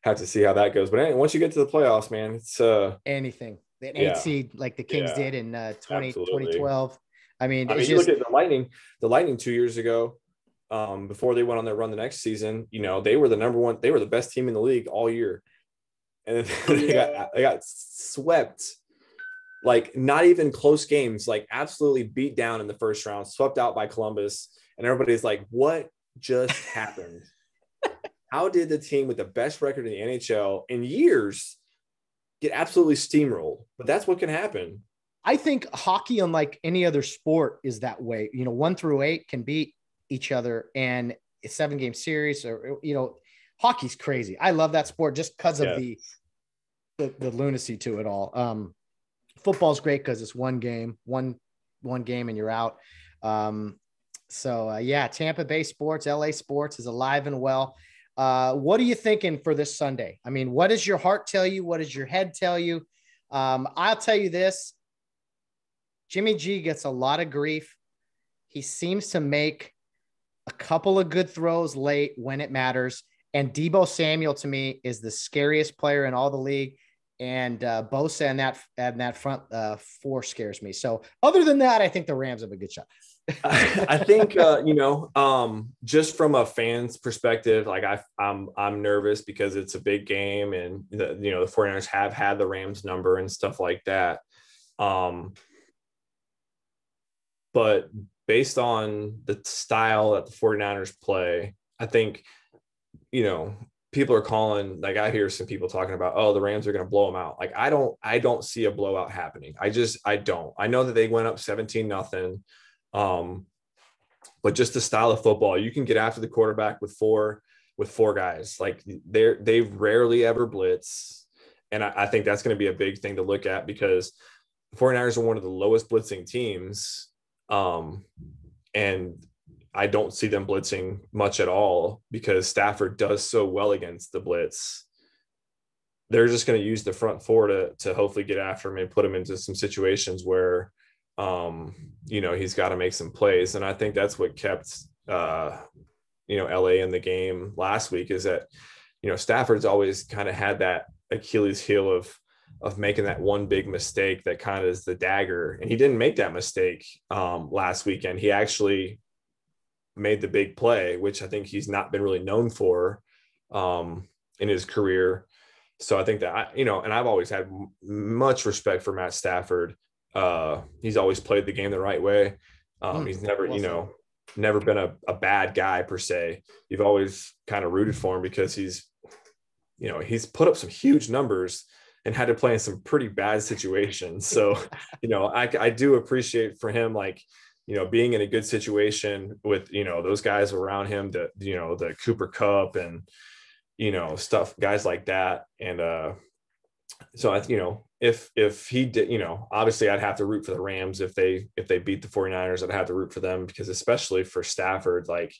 have to see how that goes. But anyway, once you get to the playoffs, man, it's anything. An 8 seed like the Kings did in 2012. You look at the Lightning 2 years ago. Before they went on their run the next season, they were the number one, they were the best team in the league all year. And then they got swept, like not even close games, like absolutely beat down in the first round, swept out by Columbus. And everybody's like, what just happened? How did the team with the best record in the NHL in years get absolutely steamrolled? But that's what can happen. I think hockey, unlike any other sport, is that way. 1 through 8 can beat each other, and a 7-game series, or hockey's crazy. I love that sport just because of the lunacy to it all. Football's great because it's one game and you're out. Tampa Bay sports, LA sports is alive and well. What are you thinking for this Sunday? What does your heart tell you? What does your head tell you? I'll tell you this. Jimmy G gets a lot of grief. He seems to make a couple of good throws late when it matters. And Deebo Samuel, to me, is the scariest player in all the league. And Bosa and that front four scares me. So other than that, I think the Rams have a good shot. I think, just from a fan's perspective, like I'm nervous because it's a big game, and the 49ers have had the Rams number and stuff like that. But based on the style that the 49ers play, I think, people are calling, like I hear some people talking about, oh, the Rams are going to blow them out. Like, I don't see a blowout happening. I don't. I know that they went up 17-0. But just the style of football, you can get after the quarterback with four guys. Like they rarely ever blitz. And I think that's going to be a big thing to look at, because the 49ers are one of the lowest blitzing teams. And I don't see them blitzing much at all, because Stafford does so well against the blitz. They're just going to use the front four to hopefully get after him and put him into some situations where, he's got to make some plays. And I think that's what kept, LA in the game last week, is that, Stafford's always kind of had that Achilles heel of making that one big mistake that kind of is the dagger. And he didn't make that mistake last weekend. He actually made the big play, which I think he's not been really known for in his career. So I think that, and I've always had much respect for Matt Stafford. He's always played the game the right way. He's never, never been a bad guy per se. You've always kind of rooted for him because he's put up some huge numbers and had to play in some pretty bad situations. So, I do appreciate for him, like, being in a good situation with, those guys around him, the Cooper Kupp and, stuff, guys like that. And so if he did, obviously I'd have to root for the Rams. If they beat the 49ers, I'd have to root for them, because especially for Stafford, like,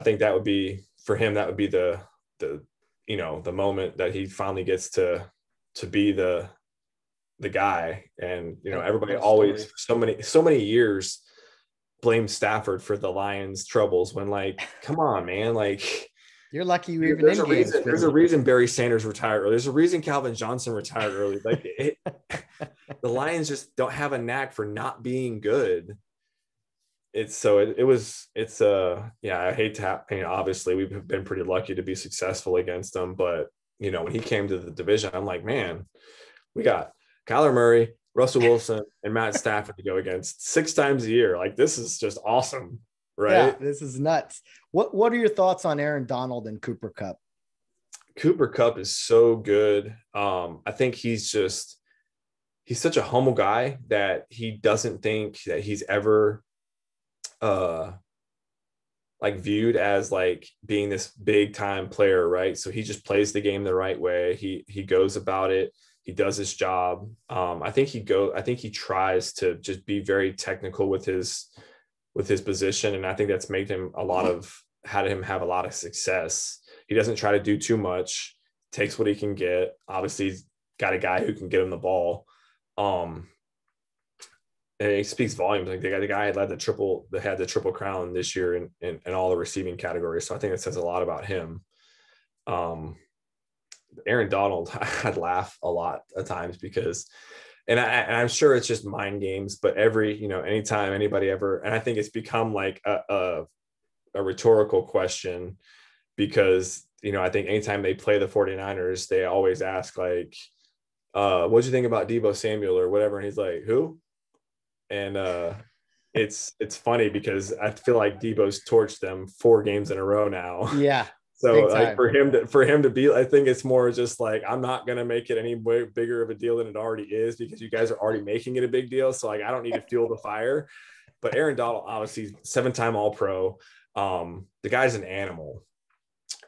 I think that would be for him, that would be the moment that he finally gets to be the guy. And, everybody always so many years blamed Stafford for the Lions' troubles, when, like, come on, man, like, you're lucky you even there's a reason Barry Sanders retired early. There's a reason Calvin Johnson retired early. Like, the Lions just don't have a knack for not being good. I hate to have, obviously we've been pretty lucky to be successful against them, but when he came to the division, I'm like, man, we got Kyler Murray, Russell Wilson, and Matt Stafford to go against 6 times a year. Like, this is just awesome, right? Yeah, this is nuts. What are your thoughts on Aaron Donald and Cooper Kupp? Cooper Kupp is so good. I think he's such a humble guy that he doesn't think that he's ever like viewed as like being this big time player, right? So he just plays the game the right way. He goes about it. He does his job. I think he tries to just be very technical with his position, and I think that's made him had him have a lot of success. He doesn't try to do too much, takes what he can get. Obviously, he's got a guy who can get him the ball. And it speaks volumes. Like, the guy had the triple crown this year in all the receiving categories. So I think it says a lot about him. Aaron Donald, I'd laugh a lot at times because, and I'm sure it's just mind games, but anytime anybody ever, and I think it's become like a rhetorical question, because, I think anytime they play the 49ers, they always ask, like, what'd you think about Deebo Samuel or whatever? And he's like, who? And it's funny because I feel like Deebo's torched them 4 games in a row now. Yeah. So like for him to be, I think it's more just like, I'm not going to make it any bigger of a deal than it already is, because you guys are already making it a big deal. So, like, I don't need to fuel the fire. But Aaron Donald, obviously 7-time All-Pro. The guy's an animal.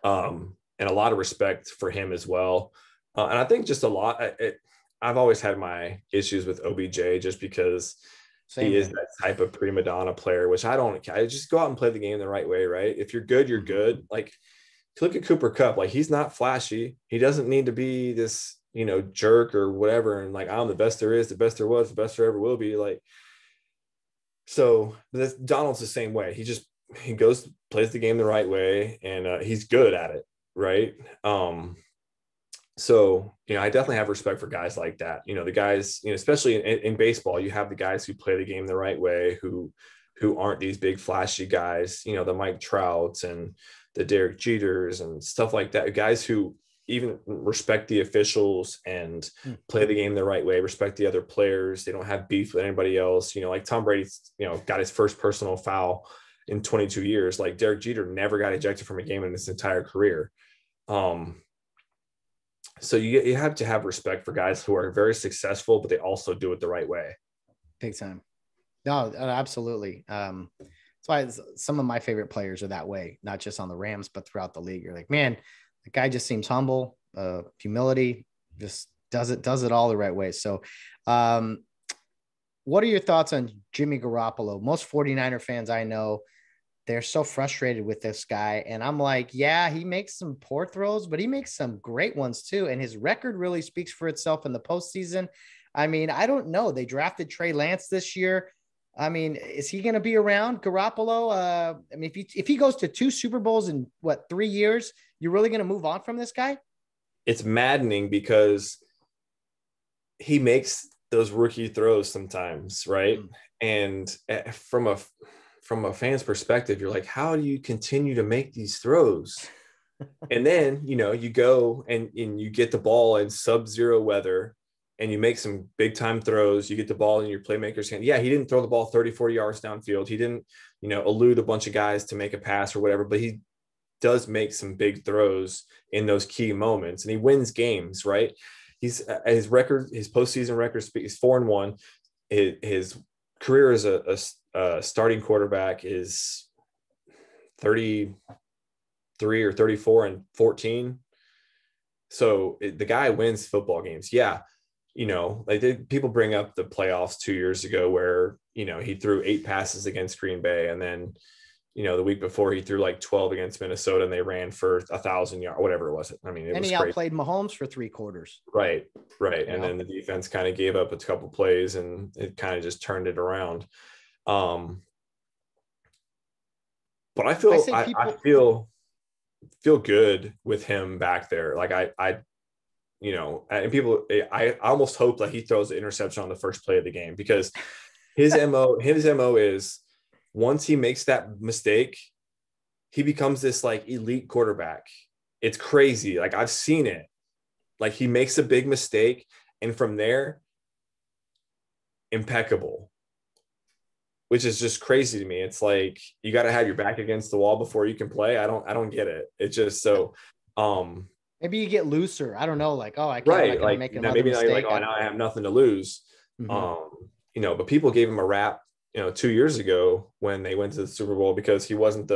And a lot of respect for him as well. And I think just a lot, I've always had my issues with OBJ just because he is that type of prima donna player, which I just go out and play the game the right way, right? If you're good, you're good. Like, if you look at Cooper Kupp, like, he's not flashy. He doesn't need to be this, jerk or whatever. And like, I'm the best there is, the best there was, the best there ever will be. Like, so Donald's the same way. He goes, plays the game the right way, and he's good at it. Right. So, I definitely have respect for guys like that. The guys, especially in baseball, you have the guys who play the game the right way, who aren't these big flashy guys, the Mike Trouts and the Derek Jeters and stuff like that. Guys who even respect the officials and play the game the right way, respect the other players. They don't have beef with anybody else. Like Tom Brady, got his first personal foul in 22 years. Like, Derek Jeter never got ejected from a game in his entire career. So you have to have respect for guys who are very successful, but they also do it the right way. Big time. No, absolutely. That's why some of my favorite players are that way, not just on the Rams, but throughout the league. You're like, man, the guy just seems humble, humility, just does it all the right way. So what are your thoughts on Jimmy Garoppolo? Most 49er fans I know, they're so frustrated with this guy. And I'm like, yeah, he makes some poor throws, but he makes some great ones too. And his record really speaks for itself in the postseason. I mean, I don't know. They drafted Trey Lance this year. I mean, is he going to be around, Garoppolo? I mean, if he goes to 2 Super Bowls in 3 years, you're really going to move on from this guy? It's maddening because he makes those rookie throws sometimes, right? And from a fan's perspective, you're like, how do you continue to make these throws? And then, you go and you get the ball in sub-zero weather and you make some big time throws, you get the ball in your playmaker's hand. Yeah, he didn't throw the ball 30, 40 yards downfield. He didn't, elude a bunch of guys to make a pass or whatever, but he does make some big throws in those key moments, and he wins games, right? His postseason record is 4-1. His career as a starting quarterback is 33 or 34-14. So the guy wins football games. Yeah. People bring up the playoffs 2 years ago where, he threw 8 passes against Green Bay. And then, the week before he threw like 12 against Minnesota and they ran for 1,000 yards, whatever it was. I mean, and was he crazy. Outplayed Mahomes for 3 quarters. Right. And then the defense kind of gave up a couple plays and it kind of just turned it around. But I feel good with him back there. Like I almost hope that he throws the interception on the first play of the game, because his MO is, once he makes that mistake, he becomes this like elite quarterback. It's crazy. Like, I've seen it. Like, he makes a big mistake, and from there, impeccable, which is just crazy to me. It's like, you got to have your back against the wall before you can play. I don't get it. It's just so, maybe you get looser. I don't know. Like, I can't, right. Like, make maybe now you're like, now I have nothing to lose. Mm-hmm. But people gave him a rap, 2 years ago when they went to the Super Bowl, because he wasn't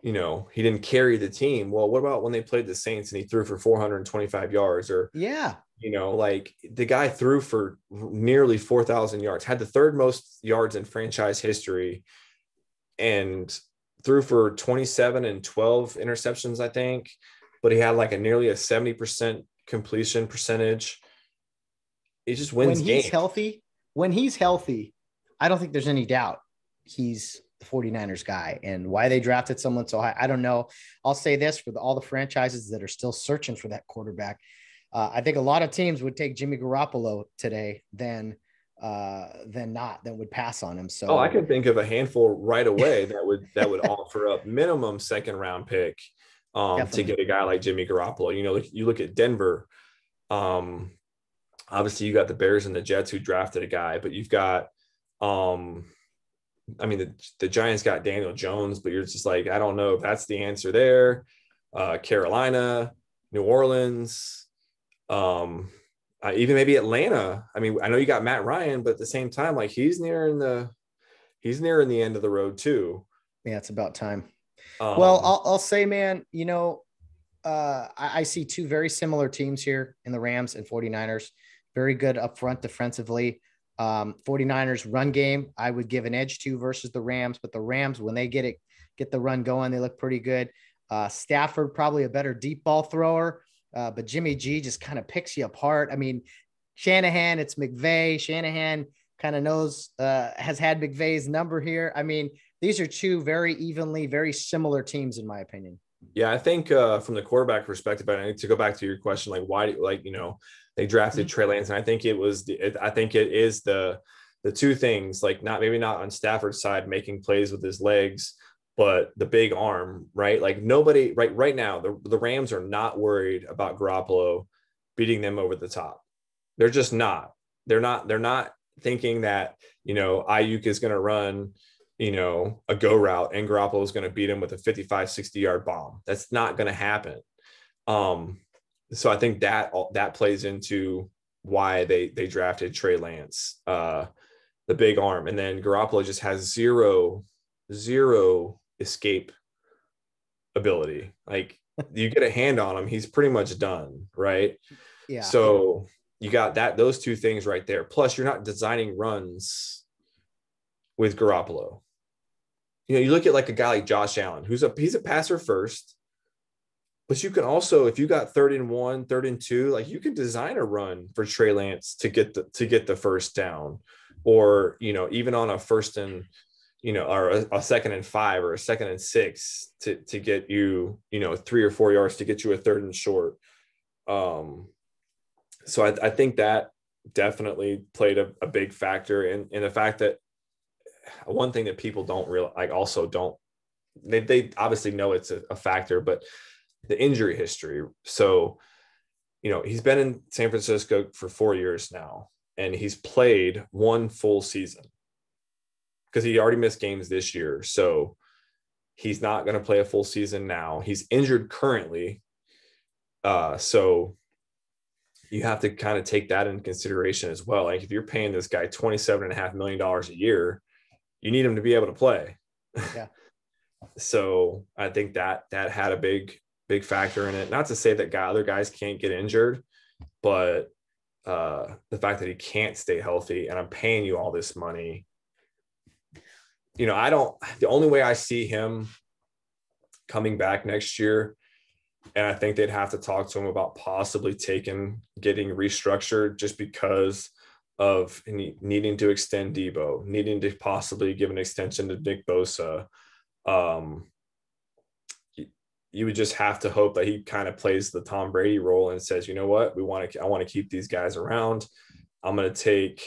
he didn't carry the team. Well, what about when they played the Saints and he threw for 425 yards? Or, like, the guy threw for nearly 4,000 yards, had the 3rd most yards in franchise history, and threw for 27 and 12 interceptions, I think. But he had like nearly a 70% completion percentage. He just wins games. When he's healthy, I don't think there's any doubt he's the 49ers guy, and why they drafted someone so high, I don't know. I'll say this for all the franchises that are still searching for that quarterback. I think a lot of teams would take Jimmy Garoppolo today than would pass on him. So I can think of a handful right away that would offer up minimum 2nd round pick to get a guy like Jimmy Garoppolo. You look at Denver. Obviously you got the Bears and the Jets who drafted a guy, but you've got the Giants got Daniel Jones, but you're just like, I don't know if that's the answer there. Carolina, New Orleans, even maybe Atlanta. I mean, I know you got Matt Ryan, but at the same time, like, he's nearing the end of the road too. Yeah, it's about time. Well, I'll say, man, I see 2 very similar teams here in the Rams and 49ers. Very good up front defensively. 49ers run game, I would give an edge to versus the Rams, but the Rams, when they get the run going, they look pretty good. Stafford, probably a better deep ball thrower, but Jimmy G just kind of picks you apart. I mean, Shanahan, it's McVay. Shanahan kind of knows, has had McVay's number here. I mean, these are 2 very similar teams, in my opinion. Yeah, I think from the quarterback perspective, I need to go back to your question, like, why, they drafted Trey Lance, and I think it is the 2 things, like, not on Stafford's side making plays with his legs, but the big arm, right? Like, nobody right now, the Rams are not worried about Garoppolo beating them over the top. They're just not. They're not thinking that, Ayuk is going to run, a go route and Garoppolo is going to beat him with a 55, 60-yard bomb. That's not going to happen. So I think that plays into why they drafted Trey Lance, the big arm. And then Garoppolo just has zero escape ability. Like, you get a hand on him, he's pretty much done, right? Yeah. So you got those 2 things right there. Plus, you're not designing runs with Garoppolo. You look at like a guy like Josh Allen, he's a passer first. But you can also, if you got 3rd and 1, 3rd and 2, like, you can design a run for Trey Lance to get the first down, or, even on a 1st and, or a 2nd and 5 or a 2nd and 6 to get you, 3 or 4 yards to get you a 3rd and short. So I think that definitely played a big factor in the fact that one thing that people don't realize, like, also don't, they obviously know it's a factor, but the injury history. So he's been in San Francisco for 4 years now, and he's played one full season because he already missed games this year. So he's not going to play a full season now. He's injured currently. So you have to kind of take that into consideration as well. Like if you're paying this guy $27.5 million a year, you need him to be able to play. Yeah. So I think that had a big factor in it. Not to say that other guys can't get injured, but the fact that he can't stay healthy and I'm paying you all this money, the only way I see him coming back next year, and I think they'd have to talk to him about possibly getting restructured just because of needing to extend Debo, needing to possibly give an extension to Nick Bosa. You would just have to hope that he kind of plays the Tom Brady role and says, you know what, I want to keep these guys around. I'm going to take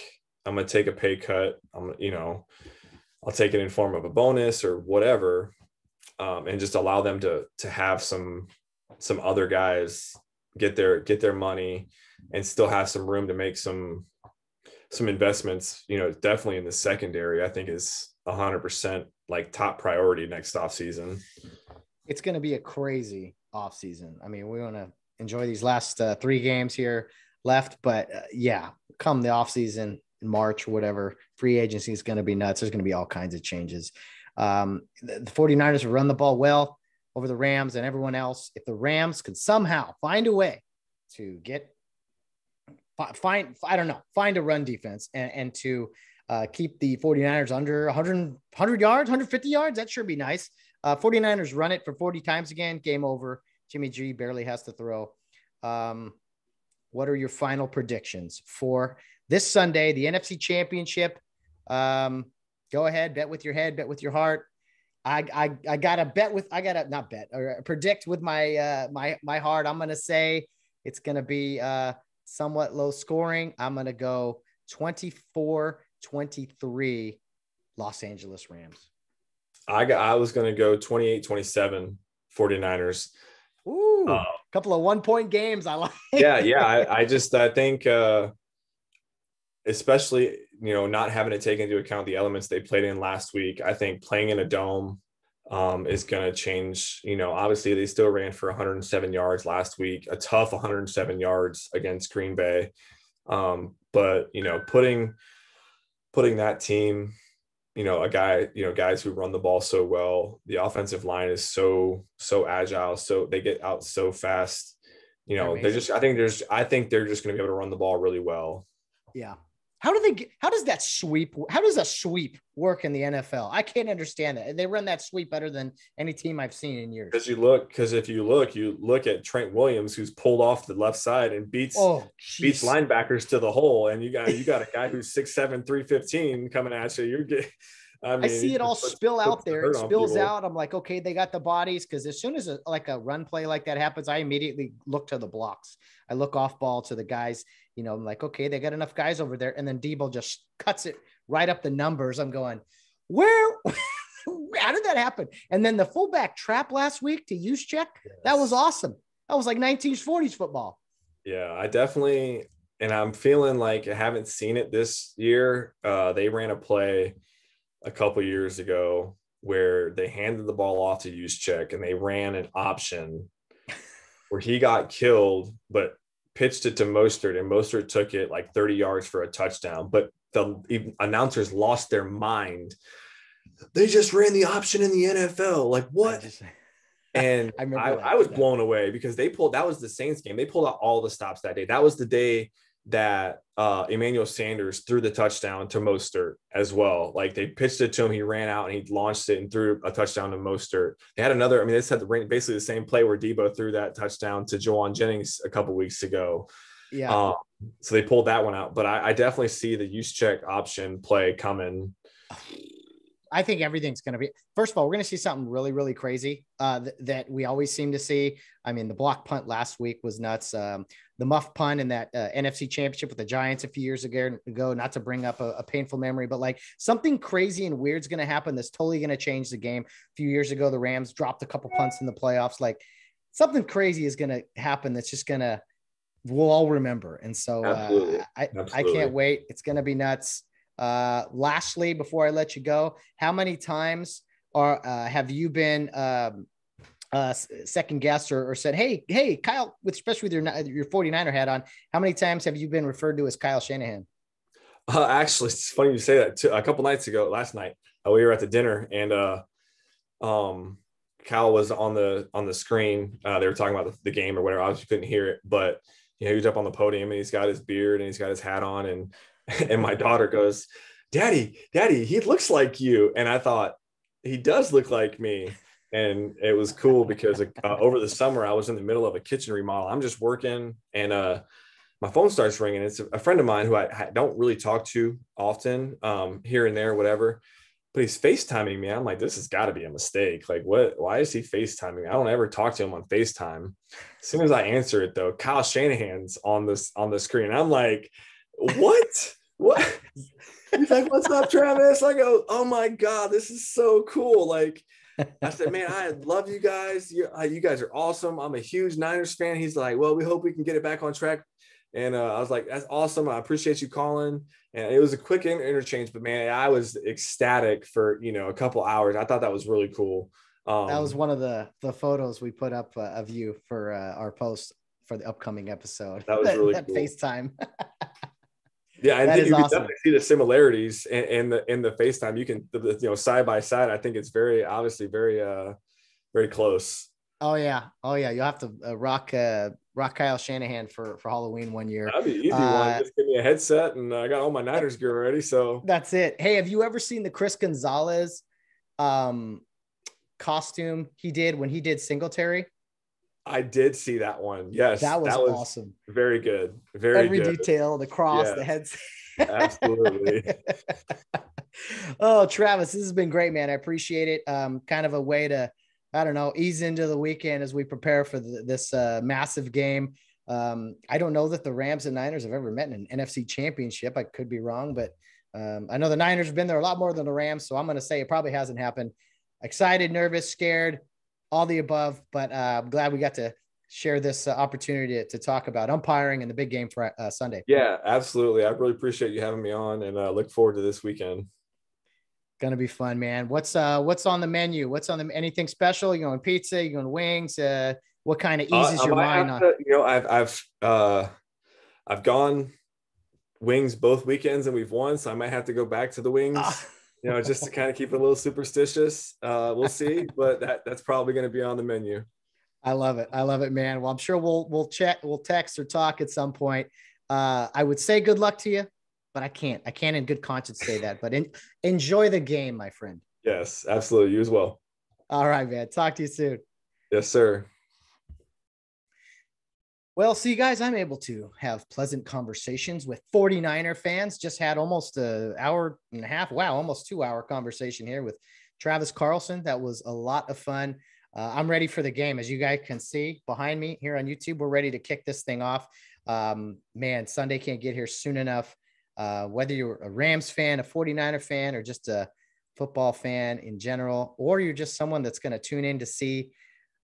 a pay cut. I'll take it in form of a bonus or whatever. And just allow them to have some other guys get their money and still have some room to make some investments, definitely in the secondary, I think is 100% like top priority next off season. It's going to be a crazy off season. I mean, we want to enjoy these last 3 games here left, but come the off season in March or whatever, free agency is going to be nuts. There's going to be all kinds of changes. The 49ers have run the ball well over the Rams and everyone else. If the Rams could somehow find a way to find a run defense and to keep the 49ers under 100 yards, 150 yards, that sure be nice. 49ers run it for 40 times again, game over. Jimmy G barely has to throw. What are your final predictions for this Sunday, the NFC Championship? Go ahead, bet with your head, bet with your heart. I gotta predict with my heart. I'm gonna say it's gonna be somewhat low scoring. I'm gonna go 24-23 Los Angeles Rams. I was gonna go 28-27 49ers. Ooh, a couple of 1-point games. I like. Yeah. I think especially, not having to take into account the elements they played in last week. I think playing in a dome is going to change. Obviously they still ran for 107 yards last week, a tough 107 yards against Green Bay. But, putting that team, guys who run the ball so well, the offensive line is so agile. So they get out so fast, I think they're just going to be able to run the ball really well. Yeah. How does that sweep work in the NFL? I can't understand that. They run that sweep better than any team I've seen in years. Because if you look at Trent Williams, who's pulled off the left side and beats linebackers to the hole. And you got a guy who's 6'7", 315 coming at you. I see it all spill out there. It spills out. I'm like, okay, they got the bodies. Because as soon as a run play like that happens, I immediately look to the blocks. I look off ball to the guys. I'm like, okay, they got enough guys over there. And then Debo just cuts it right up the numbers. I'm going, how did that happen? And then the fullback trap last week to use check. Yes. That was awesome. That was like 1940s football. Yeah, I definitely, and I'm feeling like I haven't seen it this year. They ran a play a couple years ago where they handed the ball off to use check and they ran an option where he got killed, but pitched it to Mostert, and Mostert took it like 30 yards for a touchdown. But the announcers lost their mind. They just ran the option in the NFL. Like, what? And I was blown away because that was the Saints game. They pulled out all the stops that day. That was the day that Emmanuel Sanders threw the touchdown to Mostert as well. Like, they pitched it to him, he ran out and he launched it and threw a touchdown to Mostert. They had another, they just had basically the same play where Debo threw that touchdown to Jawan Jennings a couple weeks ago. Yeah. So they pulled that one out, but I definitely see the use check option play coming. I think everything's going to be, first of all, we're going to see something really, really crazy that we always seem to see. I mean, the block punt last week was nuts. The muff punt in that NFC Championship with the Giants a few years ago, not to bring up a painful memory, but like something crazy and weird is going to happen that's totally going to change the game. A few years ago, the Rams dropped a couple punts in the playoffs. Like, something crazy is going to happen that's just going to we'll all remember. And so I can't wait. It's going to be nuts. Lastly, before I let you go, how many times have you been second guessed or said, hey, Kyle, especially with your 49er hat on, how many times have you been referred to as Kyle Shanahan? Actually, it's funny you say that. A couple nights ago, last night, we were at the dinner, and Kyle was on the screen. They were talking about the game or whatever. Obviously, couldn't hear it, but he was up on the podium and he's got his beard and he's got his hat on, and my daughter goes, Daddy, he looks like you. And I thought, he does look like me. And it was cool because over the summer, I was in the middle of a kitchen remodel. I'm just working, and my phone starts ringing. It's a friend of mine who I don't really talk to often, here and there, whatever. But he's FaceTiming me. I'm like, this has got to be a mistake. Like, what? Why is he FaceTiming me? I don't ever talk to him on FaceTime. As soon as I answer it, though, Kyle Shanahan's on the screen. I'm like, what? What? He's like, what's up, Travis? I go, oh my God, this is so cool. Like, I said, man, I love you guys. You guys are awesome. I'm a huge Niners fan. He's like, well, we hope we can get it back on track. And I was like, that's awesome. I appreciate you calling. And it was a quick interchange, but man, I was ecstatic for, a couple hours. I thought that was really cool. That was one of the photos we put up of you for our post for the upcoming episode. That was really cool. FaceTime. Yeah, I think you can definitely see the similarities in the FaceTime. You can, side by side. I think it's very obviously very close. Oh yeah. You'll have to rock Kyle Shanahan for Halloween one year. That'd be easy one. Just give me a headset, and I got all my Niners gear already. So that's it. Hey, have you ever seen the Chris Gonzalez costume he did when he did Singletary? I did see that one. Yes. That was awesome. Very good. Every detail, the cross, the heads. Absolutely. Oh, Travis, this has been great, man. I appreciate it. Kind of a way to, I don't know, ease into the weekend as we prepare for this massive game. I don't know that the Rams and Niners have ever met in an NFC Championship. I could be wrong, but I know the Niners have been there a lot more than the Rams. So I'm going to say it probably hasn't happened. Excited, nervous, scared, all the above, but I'm glad we got to share this opportunity to talk about umpiring and the big game for Sunday. Yeah, absolutely. I really appreciate you having me on, and look forward to this weekend. Gonna be fun, man. What's on the menu? What's on anything special? You going pizza? You going wings? What kind of eases your mind on? I've gone wings both weekends and we've won, so I might have to go back to the wings. Just to kind of keep it a little superstitious. We'll see, but that's probably going to be on the menu. I love it, man. Well, I'm sure we'll text or talk at some point. I would say good luck to you, but I can't in good conscience say that, but enjoy the game, my friend. Yes, absolutely. You as well. All right, man. Talk to you soon. Yes, sir. Well, see, guys, I'm able to have pleasant conversations with 49er fans. Just had almost an hour and a half. Wow, almost 2-hour conversation here with Travis Carlson. That was a lot of fun. I'm ready for the game. As you guys can see behind me here on YouTube, we're ready to kick this thing off. Man, Sunday can't get here soon enough. Whether you're a Rams fan, a 49er fan, or just a football fan in general, or you're just someone that's going to tune in to see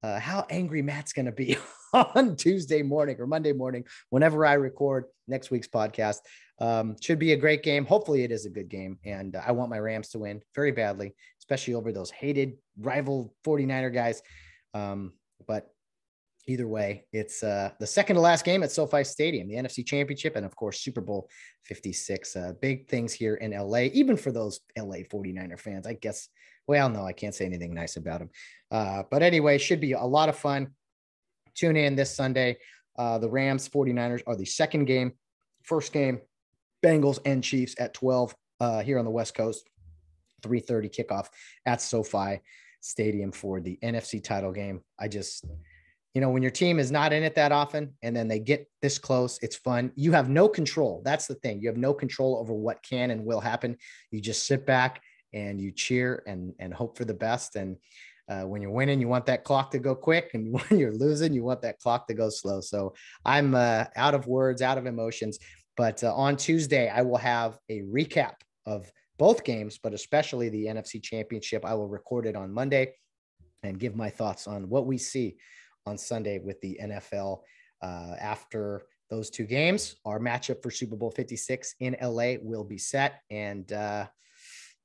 how angry Matt's going to be on Tuesday morning or Monday morning, whenever I record next week's podcast. Should be a great game. Hopefully it is a good game. And I want my Rams to win very badly, especially over those hated rival 49er guys. But either way, it's the second to last game at SoFi Stadium, the NFC Championship, and of course, Super Bowl 56. Big things here in LA, even for those LA 49er fans, I guess. Well, no, I can't say anything nice about them. But anyway, should be a lot of fun. Tune in this Sunday. The Rams 49ers are the second game. First game, Bengals and Chiefs at 12 here on the West Coast. 3:30 kickoff at SoFi Stadium for the NFC title game. I just, when your team is not in it that often and then they get this close, it's fun. You have no control. That's the thing. You have no control over what can and will happen. You just sit back and you cheer and hope for the best. And when you're winning, you want that clock to go quick. And when you're losing, you want that clock to go slow. So I'm out of words, out of emotions. But on Tuesday, I will have a recap of both games, but especially the NFC Championship. I will record it on Monday and give my thoughts on what we see on Sunday with the NFL after those two games. Our matchup for Super Bowl 56 in LA will be set. And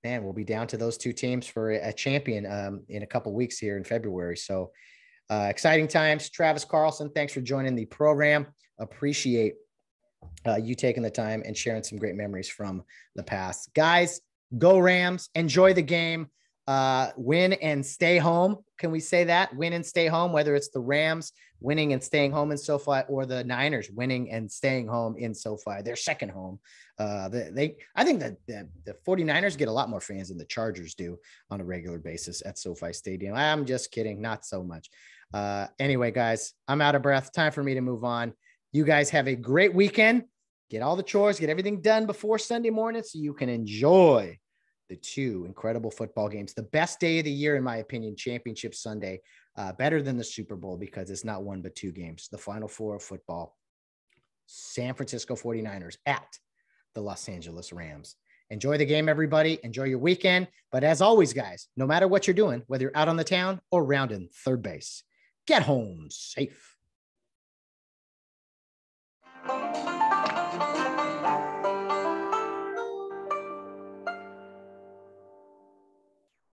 man, we'll be down to those two teams for a champion in a couple weeks here in February. So exciting times. Travis Carlson, thanks for joining the program. Appreciate you taking the time and sharing some great memories from the past. Guys, go Rams. Enjoy the game. Win and stay home. Can we say that? Win and stay home, whether it's the Rams winning and staying home in SoFi or the Niners winning and staying home in SoFi, their second home. I think that the 49ers get a lot more fans than the Chargers do on a regular basis at SoFi Stadium. I'm just kidding. Not so much. Anyway, guys, I'm out of breath. Time for me to move on. You guys have a great weekend. Get all the chores, get everything done before Sunday morning so you can enjoy the two incredible football games. The best day of the year, in my opinion, Championship Sunday, better than the Super Bowl because it's not one but two games. The Final Four of football, San Francisco 49ers at the Los Angeles Rams. Enjoy the game, everybody. Enjoy your weekend. But as always, guys, no matter what you're doing, whether you're out on the town or rounding third base, get home safe.